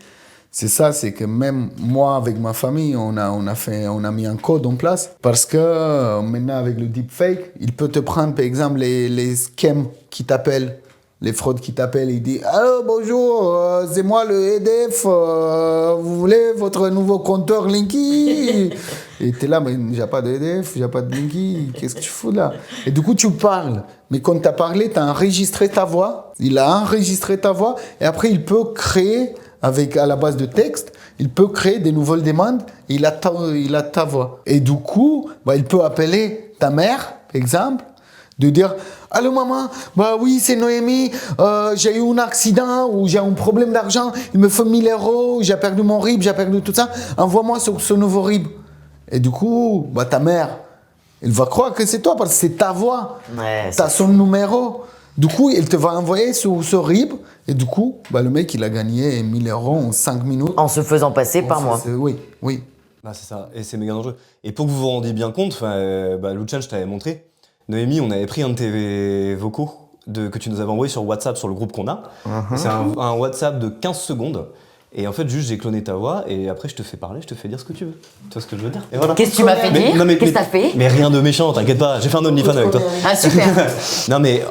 ça, c'est que même moi, avec ma famille, on a mis un code en place parce que maintenant, avec le deepfake, il peut te prendre, par exemple, les scams qui t'appellent, les fraudes qui t'appellent, il dit « Allô, bonjour, c'est moi le EDF, vous voulez votre nouveau compteur Linky ?» Et t'es là, mais j'ai pas de EDF, j'ai pas de Linky, qu'est-ce que tu fous là? Et du coup, tu parles. Mais quand t'as parlé, t'as enregistré ta voix, il a enregistré ta voix, et après, il peut créer avec, à la base de texte, il peut créer des nouvelles demandes et il a ta voix. Et du coup, il peut appeler ta mère, par exemple, de dire « Allô maman, oui, c'est Noémie, j'ai eu un accident ou j'ai un problème d'argent, il me faut 1000 €, j'ai perdu mon RIB, j'ai perdu tout ça, envoie-moi sur ce nouveau RIB. » Et du coup, ta mère, elle va croire que c'est toi parce que c'est ta voix, t'as son numéro. Du coup, elle te va envoyer sur ce RIB et du coup, le mec, il a gagné 1000 € en 5 minutes. En se faisant passer par moi. Oui. C'est ça, et c'est méga dangereux. Et pour que vous vous rendiez bien compte, Luchan, je t'avais montré, Noémie, on avait pris un de tes vocaux que tu nous avais envoyé sur WhatsApp, sur le groupe qu'on a. C'est un WhatsApp de 15 secondes. Et en fait, juste, j'ai cloné ta voix et après, je te fais parler, je te fais dire ce que tu veux. Tu vois ce que je veux dire? Et voilà. Qu'est-ce que tu m'as fait dire? Qu'est-ce que t'as fait? Mais rien de méchant, t'inquiète pas, j'ai fait un OnlyFans avec toi. Ah, super. Non, mais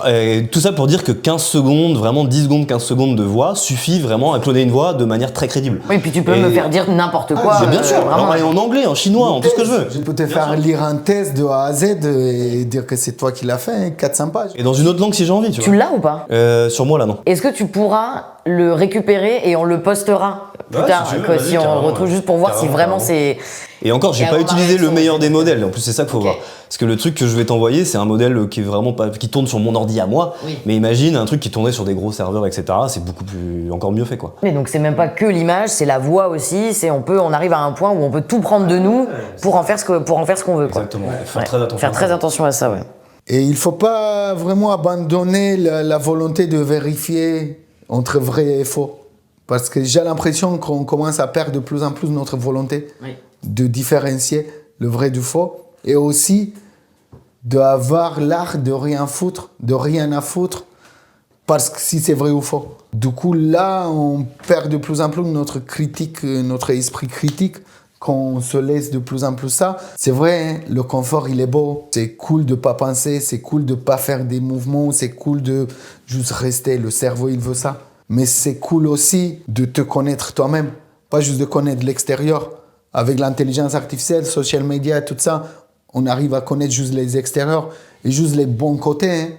tout ça pour dire que 15 secondes, vraiment 10 secondes, 15 secondes de voix suffit vraiment à cloner une voix de manière très crédible. Oui, puis tu peux me faire dire n'importe quoi. Bien sûr, vraiment. Et en anglais, en chinois, en tout ce que je veux. Je peux te faire lire un test de A à Z et dire que c'est toi qui l'as fait, 400 pages. Et dans une autre langue si j'ai envie, tu vois. Tu l'as ou pas? Sur moi, là, non. Est-ce que tu pourras le récupérer et on le postera plus tard, si on retrouve juste pour voir si vraiment c'est... Et encore, j'ai pas utilisé le meilleur des modèles. En plus, c'est ça qu'il faut voir. Parce que le truc que je vais t'envoyer, c'est un modèle qui est vraiment pas, qui tourne sur mon ordi à moi. Oui. Mais imagine un truc qui tournait sur des gros serveurs, etc. C'est beaucoup plus, encore mieux fait, quoi. Mais donc c'est même pas que l'image, c'est la voix aussi. On arrive à un point où on peut tout prendre de nous pour en faire ce qu'on veut, quoi. Exactement. Faire très attention à ça, ouais. Et il faut pas vraiment abandonner la volonté de vérifier entre vrai et faux. Parce que j'ai l'impression qu'on commence à perdre de plus en plus notre volonté de différencier le vrai du faux et aussi d'avoir l'art de rien à foutre parce que si c'est vrai ou faux. Du coup, là, on perd de plus en plus notre esprit critique, qu'on se laisse de plus en plus ça. C'est vrai, le confort, il est beau. C'est cool de pas penser, c'est cool de pas faire des mouvements, c'est cool de juste rester. Le cerveau, il veut ça. Mais c'est cool aussi de te connaître toi-même, pas juste de connaître l'extérieur. Avec l'intelligence artificielle, social media, tout ça, on arrive à connaître juste les extérieurs et juste les bons côtés.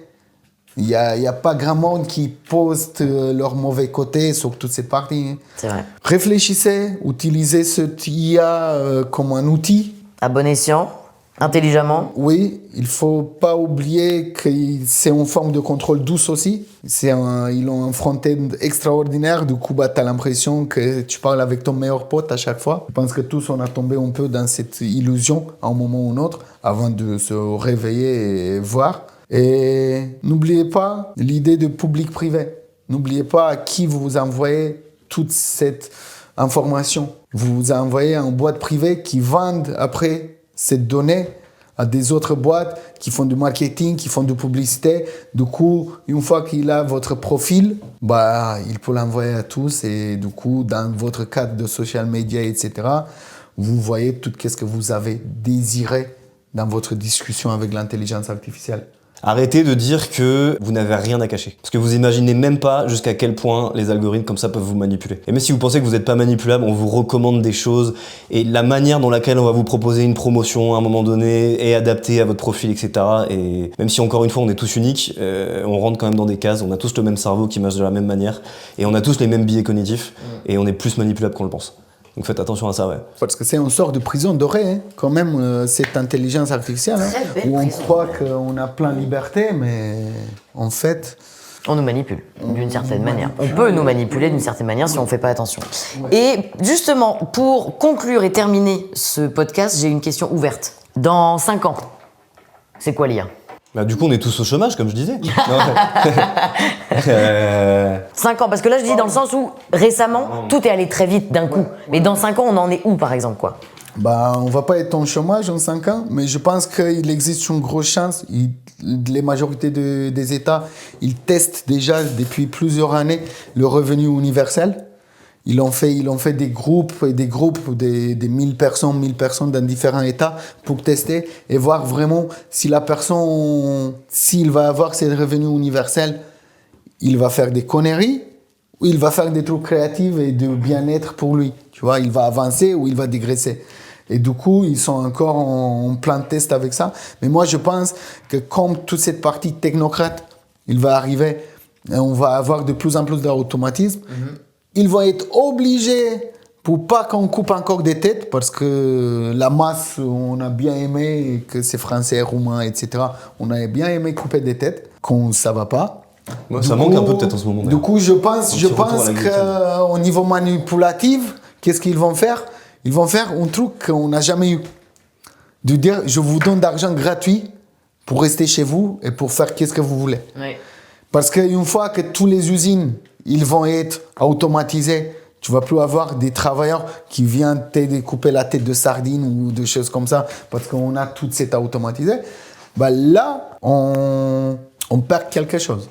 Il n'y a pas grand monde qui poste leurs mauvais côtés sur toutes ces parties. C'est vrai. Réfléchissez, utilisez cette IA comme un outil. À bon escient. Intelligemment. Oui, il ne faut pas oublier que c'est une forme de contrôle douce aussi. Ils ont un front-end extraordinaire. Du coup, tu as l'impression que tu parles avec ton meilleur pote à chaque fois. Je pense que tous, on a tombé un peu dans cette illusion à un moment ou un autre avant de se réveiller et voir. Et n'oubliez pas l'idée de public-privé. N'oubliez pas à qui vous envoyez toute cette information. Vous envoyez en boîte privée qui vendent après cette donnée à des autres boîtes qui font du marketing, qui font de publicité. Du coup, une fois qu'il a votre profil, il peut l'envoyer à tous. Et du coup, dans votre cadre de social media, etc., vous voyez tout ce que vous avez désiré dans votre discussion avec l'intelligence artificielle. Arrêtez de dire que vous n'avez rien à cacher. Parce que vous imaginez même pas jusqu'à quel point les algorithmes comme ça peuvent vous manipuler. Et même si vous pensez que vous n'êtes pas manipulable, on vous recommande des choses. Et la manière dans laquelle on va vous proposer une promotion à un moment donné est adaptée à votre profil, etc. Et même si encore une fois on est tous uniques, on rentre quand même dans des cases. On a tous le même cerveau qui marche de la même manière. Et on a tous les mêmes biais cognitifs. Et on est plus manipulable qu'on le pense. Donc faites attention à ça, ouais. Parce que c'est une sorte de prison dorée, quand même, cette intelligence artificielle, où on croit qu'on a plein de liberté, mais en fait... On nous manipule, d'une certaine manière. On peut nous manipuler d'une certaine manière si on ne fait pas attention. Et justement, pour conclure et terminer ce podcast, j'ai une question ouverte. Dans 5 ans, c'est quoi l'IA ? Du coup, on est tous au chômage, comme je disais. 5 ans, parce que là, je dis dans le sens où, récemment, tout est allé très vite d'un coup. Mais dans 5 ans, on en est où, par exemple, quoi ? On va pas être en chômage en 5 ans, mais je pense qu'il existe une grosse chance. Les majorités des États, ils testent déjà depuis plusieurs années le revenu universel. Ils ont fait des groupes des 1000 personnes dans différents États pour tester et voir vraiment si la personne, s'il va avoir ce revenu universel, il va faire des conneries ou il va faire des trucs créatifs et de bien-être pour lui. Tu vois, il va avancer ou il va dégraisser. Et du coup, ils sont encore en plein test avec ça. Mais moi, je pense que comme toute cette partie technocrate, il va arriver, on va avoir de plus en plus d'automatisme. ils vont être obligés, pour pas qu'on coupe encore des têtes, parce que la masse, on a bien aimé, que c'est français, roumain, etc., on a bien aimé couper des têtes, quand ça va pas. Moi, ça manque un peu peut-être en ce moment. Du coup, je pense retour à la qu'au niveau manipulatif, qu'est-ce qu'ils vont faire? Ils vont faire un truc qu'on n'a jamais eu. De dire, je vous donne d'argent gratuit pour rester chez vous et pour faire qu'est-ce que vous voulez. Oui. Parce qu'une fois que toutes les usines, ils vont être automatisées, tu vas plus avoir des travailleurs qui viennent t'aider couper la tête de sardine ou de choses comme ça, parce qu'on a tout cet automatisé. Bah là, on perd quelque chose.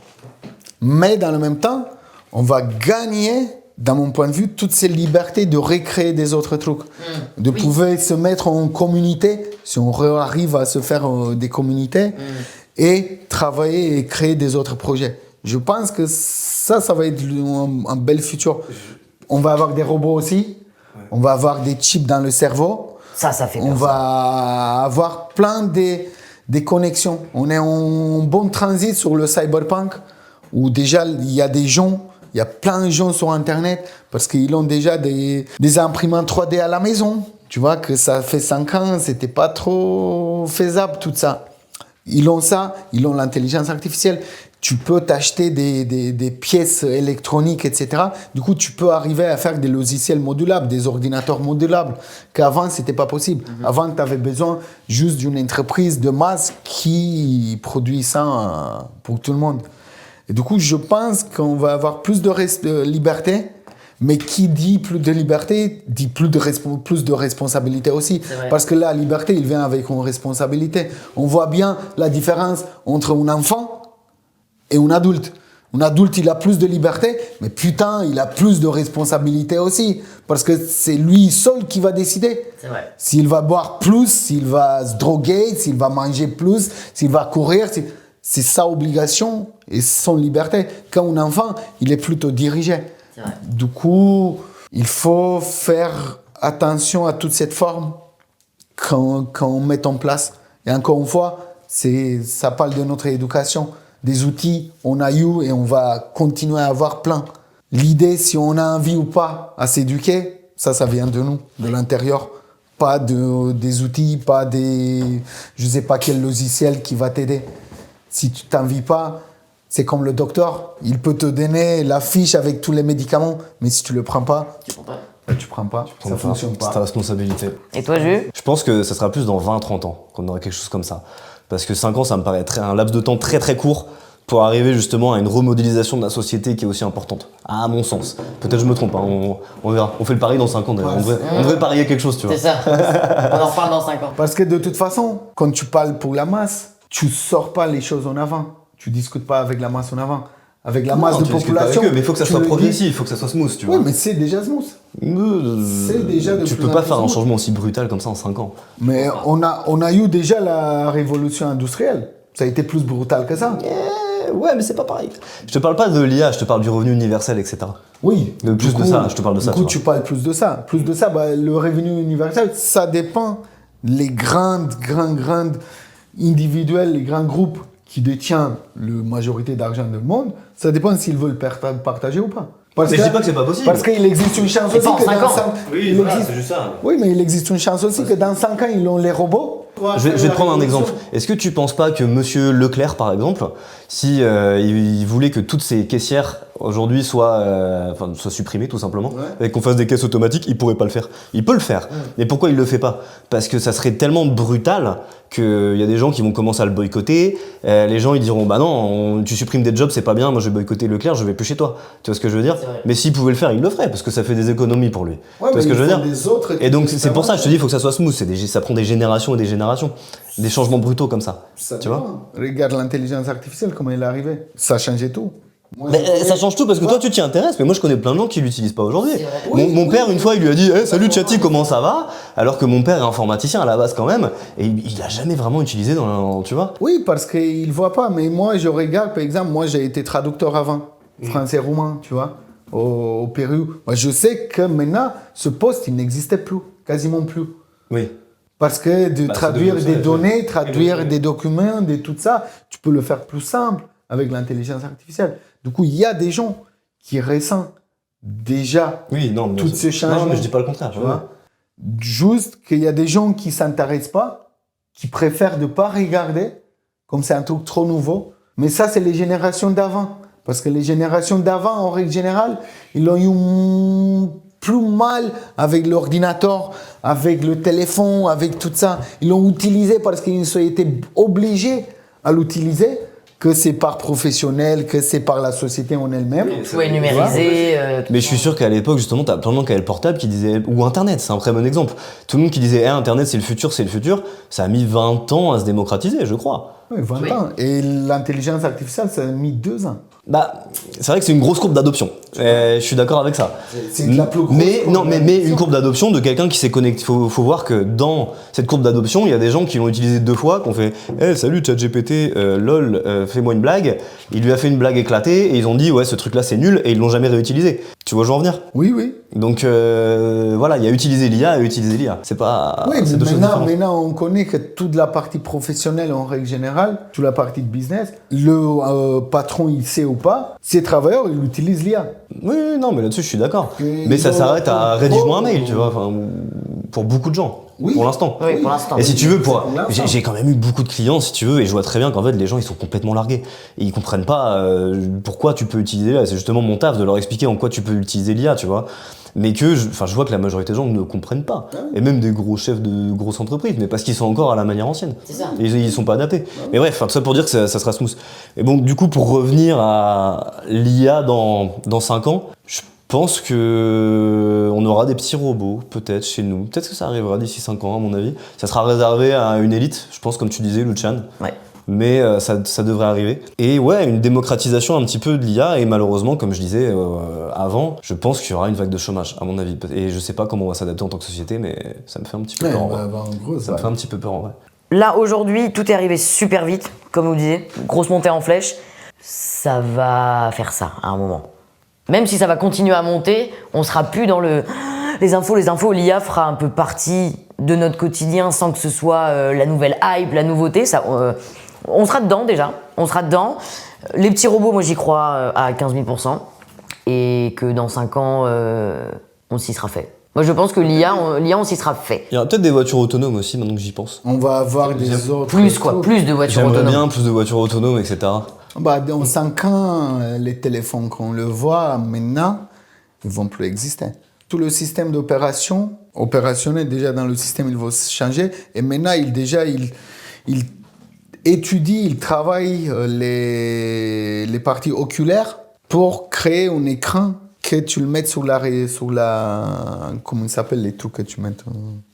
Mais dans le même temps, on va gagner, dans mon point de vue, toutes ces libertés de recréer des autres trucs. De pouvoir se mettre en communauté, si on arrive à se faire des communautés, et travailler et créer des autres projets. Je pense que ça va être un bel futur. On va avoir des robots aussi, on va avoir des chips dans le cerveau. Ça fait On peur. va avoir plein des connexions. On est en bon transit sur le cyberpunk, où déjà il y a des gens, il y a plein de gens sur Internet, parce qu'ils ont déjà des imprimantes 3D à la maison. Tu vois que ça fait 5 ans, c'était pas trop faisable tout ça. Ils ont ça, ils ont l'intelligence artificielle. Tu peux t'acheter des pièces électroniques, etc. Du coup, tu peux arriver à faire des logiciels modulables, des ordinateurs modulables, qu'avant, c'était pas possible. Avant, tu avais besoin juste d'une entreprise de masse qui produit ça pour tout le monde. Et du coup, je pense qu'on va avoir plus de liberté, mais qui dit plus de liberté, dit plus de responsabilité aussi. Parce que la liberté, il vient avec une responsabilité. On voit bien la différence entre un enfant et un adulte. Un adulte, il a plus de liberté, mais putain, il a plus de responsabilité aussi. Parce que c'est lui seul qui va décider. C'est vrai. S'il va boire plus, s'il va se droguer, s'il va manger plus, s'il va courir. C'est sa obligation et son liberté. Quand un enfant, il est plutôt dirigé. C'est vrai. Du coup, il faut faire attention à toute cette forme quand on met en place. Et encore une fois, ça parle de notre éducation. Des outils, on a eu et on va continuer à avoir plein. L'idée, si on a envie ou pas à s'éduquer, ça vient de nous, de l'intérieur. Pas des outils, pas je sais pas quel logiciel qui va t'aider. Si tu t'envies pas, c'est comme le docteur. Il peut te donner la fiche avec tous les médicaments, mais si tu le prends pas, tu prends pas. Ça fonctionne C'est pas. ta responsabilité. Et toi, Jules? Je pense que ça sera plus dans 20-30 ans qu'on aura quelque chose comme ça. Parce que 5 ans, ça me paraît un laps de temps très très court pour arriver justement à une remodélisation de la société qui est aussi importante, à mon sens. Peut-être je me trompe, hein, on verra. On fait le pari dans 5 ans d'ailleurs. On devrait parier quelque chose, tu vois. C'est ça. On en reparle dans 5 ans. Parce que de toute façon, quand tu parles pour la masse, tu sors pas les choses en avant. Tu discutes pas avec la masse en avant. Avec la masse de tu discutes pas population. avec eux, mais il faut que ça tu soit le dis. progressif, il faut que ça soit smooth, tu vois. Oui, mais c'est déjà smooth. C'est déjà de Tu plus peux en pas plus faire un smooth. changement aussi brutal comme ça en 5 ans. Mais on a eu déjà la révolution industrielle. Ça a été plus brutal que ça. Ouais, mais c'est pas pareil. Je te parle pas de l'IA, je te parle du revenu universel, etc. Oui. De plus de ça, je te parle de ça, Du coup, tu tu parles plus de ça. Plus de ça, le revenu universel, ça dépend. Les grandes individuels, les grands groupes qui détiennent la majorité d'argent du monde, ça dépend s'ils veulent partager ou pas. Parce Mais je dis pas que c'est pas possible. Parce qu'il existe une chance Et aussi pas en que 5 dans ans. 5 Oui, voilà, c'est juste ça. Oui, mais il existe une chance aussi que dans 5 ans, ils ont les robots. Je vais te prendre un exemple. Est-ce que tu penses pas que Monsieur Leclerc, par exemple, si il voulait que toutes ces caissières aujourd'hui soient supprimées tout simplement, et qu'on fasse des caisses automatiques, il pourrait pas le faire. Il peut le faire. Mais pourquoi il le fait pas? Parce que ça serait tellement brutal qu'il y a des gens qui vont commencer à le boycotter. Les gens ils diront bah non, tu supprimes des jobs, c'est pas bien. Moi je vais boycotter Leclerc, je vais plus chez toi. Tu vois ce que je veux dire? Mais s'il pouvait le faire, il le ferait parce que ça fait des économies pour lui. Ouais, tu vois ce que je veux dire? Et donc c'est pour ça que je te dis, il faut que ça soit smooth. Ça prend des générations et des générations, des changements brutaux comme ça. Tu vois? Regarde l'intelligence artificielle, comment elle est arrivée. Ça a changé tout. Moi, Ça change tout parce que toi tu t'y intéresses, mais moi je connais plein de gens qui l'utilisent pas aujourd'hui. C'est vrai. Mon père une fois il lui a dit salut Tchati, comment ça va? Alors que mon père est informaticien à la base quand même, et il a jamais vraiment utilisé tu vois. Oui, parce qu'il ne voit pas. Mais moi, je regarde, par exemple, moi j'ai été traducteur avant, français-roumain, tu vois, au Pérou. Moi, je sais que maintenant, ce poste, il n'existait plus, quasiment plus. Oui. Parce que de traduire devenu des ça, données, traduire des documents, tout ça, tu peux le faire plus simple avec l'intelligence artificielle. Du coup, il y a des gens qui ressentent déjà Oui, non, tous ces changements. Non, mais je dis pas le contraire. Tu vois. Juste qu'il y a des gens qui s'intéressent pas, qui préfèrent de pas regarder, comme c'est un truc trop nouveau. Mais ça, c'est les générations d'avant. Parce que les générations d'avant, en règle générale, ils ont eu plus mal avec l'ordinateur, avec le téléphone, avec tout ça. Ils l'ont utilisé parce qu'ils ont été obligés à l'utiliser, que c'est par professionnel, que c'est par la société en elle-même. Tout est numérisé. Mais je suis sûr qu'à l'époque, justement, t'as plein de gens qui avaient le portable qui disaient, ou Internet, c'est un très bon exemple. Tout le monde qui disait, Internet c'est le futur, ça a mis 20 ans à se démocratiser, je crois. Oui, 20 ans. Et l'intelligence artificielle, ça a mis 2 ans. Bah, c'est vrai que c'est une grosse courbe d'adoption. Je suis d'accord avec ça. C'est de la plus grosse mais courbe non, mais d'adoption. une courbe d'adoption de quelqu'un qui s'est connecté. Faut voir que dans cette courbe d'adoption, il y a des gens qui l'ont utilisé 2 fois, qui ont fait salut ChatGPT, lol, fais-moi une blague. Il lui a fait une blague éclatée et ils ont dit ouais, ce truc-là c'est nul et ils l'ont jamais réutilisé. Tu vois où je veux en venir? Oui, oui. Donc voilà, il y a utilisé l'IA et utilisé l'IA. C'est pas. Oui, c'est mais deux choses différentes. maintenant, on connaît que toute la partie professionnelle, en règle générale, toute la partie de business, le patron, il sait ou pas, ses travailleurs, ils utilisent l'IA. Oui, non, mais là-dessus je suis d'accord. Et Mais ça ils ont- s'arrête à rédige-moi un mail, tu vois, enfin, pour beaucoup de gens. Oui. Pour l'instant. Oui, pour l'instant. Et si tu veux, pour l'instant. j'ai quand même eu beaucoup de clients, si tu veux, et je vois très bien qu'en fait, les gens, ils sont complètement largués. Et ils comprennent pas pourquoi tu peux utiliser l'IA. C'est justement mon taf de leur expliquer en quoi tu peux utiliser l'IA, tu vois. Mais que, je vois que la majorité des gens ne comprennent pas. Et même des gros chefs de grosses entreprises, mais parce qu'ils sont encore à la manière ancienne. C'est ça. Et ils sont pas adaptés. Mais bref, tout ça pour dire que ça sera smooth. Et bon, du coup, pour revenir à l'IA dans 5 ans, je pense que on aura des petits robots, peut-être, chez nous. Peut-être que ça arrivera d'ici 5 ans, à mon avis. Ça sera réservé à une élite, je pense, comme tu disais, Luchan. Ouais. Mais ça devrait arriver. Et ouais, une démocratisation un petit peu de l'IA, et malheureusement, comme je disais avant, je pense qu'il y aura une vague de chômage, à mon avis. Et je sais pas comment on va s'adapter en tant que société, mais ça me fait un petit peu Ouais, peur en on va vrai. avoir une grosse Ça me vague. fait un petit peu peur en vrai. Là, aujourd'hui, tout est arrivé super vite, comme vous disiez. Grosse montée en flèche. Ça va faire ça à un moment. Même si ça va continuer à monter, on sera plus dans les infos. L'IA fera un peu partie de notre quotidien sans que ce soit la nouvelle hype, la nouveauté. Ça, on sera dedans déjà. On sera dedans. Les petits robots, moi j'y crois à 15 000%. Et que dans 5 ans, on s'y sera fait. Moi je pense que l'IA, on s'y sera fait. Il y aura peut-être des voitures autonomes aussi, maintenant que j'y pense. On va avoir des autres... Plus quoi, plus de voitures J'aimerais autonomes. bien plus de voitures autonomes, etc. Bah, dans 5 ans, les téléphones qu'on le voit maintenant, ils vont plus exister. Tout le système d'opération, opérationnel déjà dans le système, il va changer. Et maintenant, il étudie, il travaille les parties oculaires pour créer un écran que tu le mettes sur la comment il s'appelle les trucs que tu mets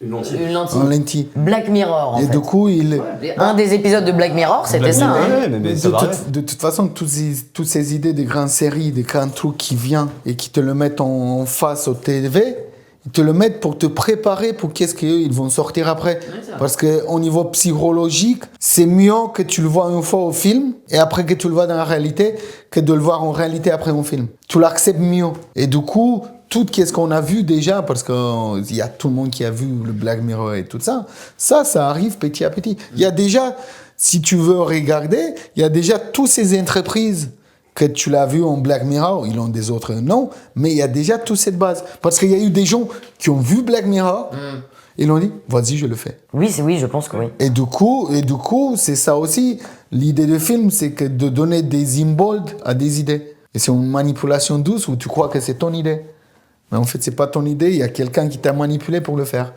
Une lentille. Une lentille. en lentille. Black Mirror en Et fait. du coup, Un des épisodes de Black Mirror, c'était ça. Hein. Ouais, mais ça va arriver. de toute façon, toutes ces idées de grandes séries, de grands trucs qui viennent et qui te le mettent en face au TV, ils te le mettent pour te préparer pour qu'est-ce qu'ils vont sortir après. Parce qu'au niveau psychologique, c'est mieux que tu le vois une fois au film et après que tu le vois dans la réalité que de le voir en réalité après un film. Tu l'acceptes mieux. Et du coup, tout ce qu'on a vu déjà, parce qu'il y a tout le monde qui a vu le Black Mirror et tout ça, ça arrive petit à petit. Il y a déjà, si tu veux regarder, il y a déjà toutes ces entreprises que tu l'as vu en Black Mirror, ils ont des autres noms, mais il y a déjà toute cette base. Parce qu'il y a eu des gens qui ont vu Black Mirror, ils ont dit, vas-y, je le fais. Oui, je pense que oui. Et du coup, c'est ça aussi. L'idée de film, c'est que de donner des symboles à des idées. Et c'est une manipulation douce où tu crois que c'est ton idée. Mais en fait, c'est pas ton idée, il y a quelqu'un qui t'a manipulé pour le faire.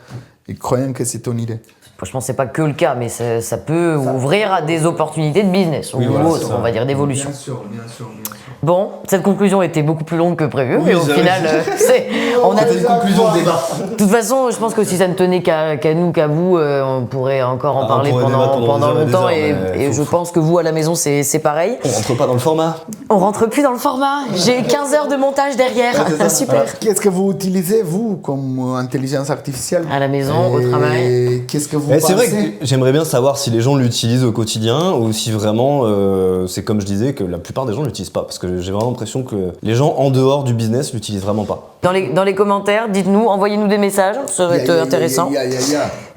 Et croyant que c'est ton idée. Franchement, c'est pas que le cas, mais ça peut ouvrir à des opportunités de business ou voilà, autres, c'est ça. on va dire d'évolution. Bien sûr. Bon, cette conclusion était beaucoup plus longue que prévu, mais au c'est final, on a. C'était une conclusion de débat. De toute façon, je pense que si ça ne tenait qu'à nous, qu'à vous, on pourrait encore en Ah, on parler pourrait débattre pendant pendant des heures longtemps. et des heures, mais Et je pense que vous, à la maison, c'est pareil. On rentre pas dans le format. On rentre plus dans le format. J'ai 15 heures de montage derrière. Super. Alors, qu'est-ce que vous utilisez, vous, comme intelligence artificielle À la maison, au travail. Et qu'est-ce que vous Mais pensez? c'est vrai que j'aimerais bien savoir si les gens l'utilisent au quotidien ou si vraiment, c'est comme je disais, que la plupart des gens l'utilisent pas. Parce que j'ai vraiment l'impression que les gens en dehors du business l'utilisent vraiment pas. Dans les commentaires, dites-nous, envoyez-nous des messages, ça va être intéressant.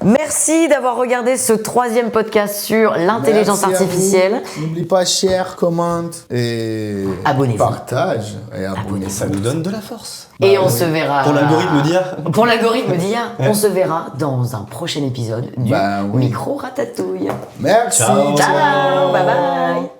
Merci d'avoir regardé ce 3e podcast sur l'intelligence artificielle. N'oublie pas, share, commente et abonnez-vous. Partage et abonnez-vous. Ça nous donne de la force. Et on se verra... Pour l'algorithme d'IA. Pour l'algorithme d'IA, on se verra dans un prochain épisode du Micro Ratatouille. Merci. Ciao, bye bye.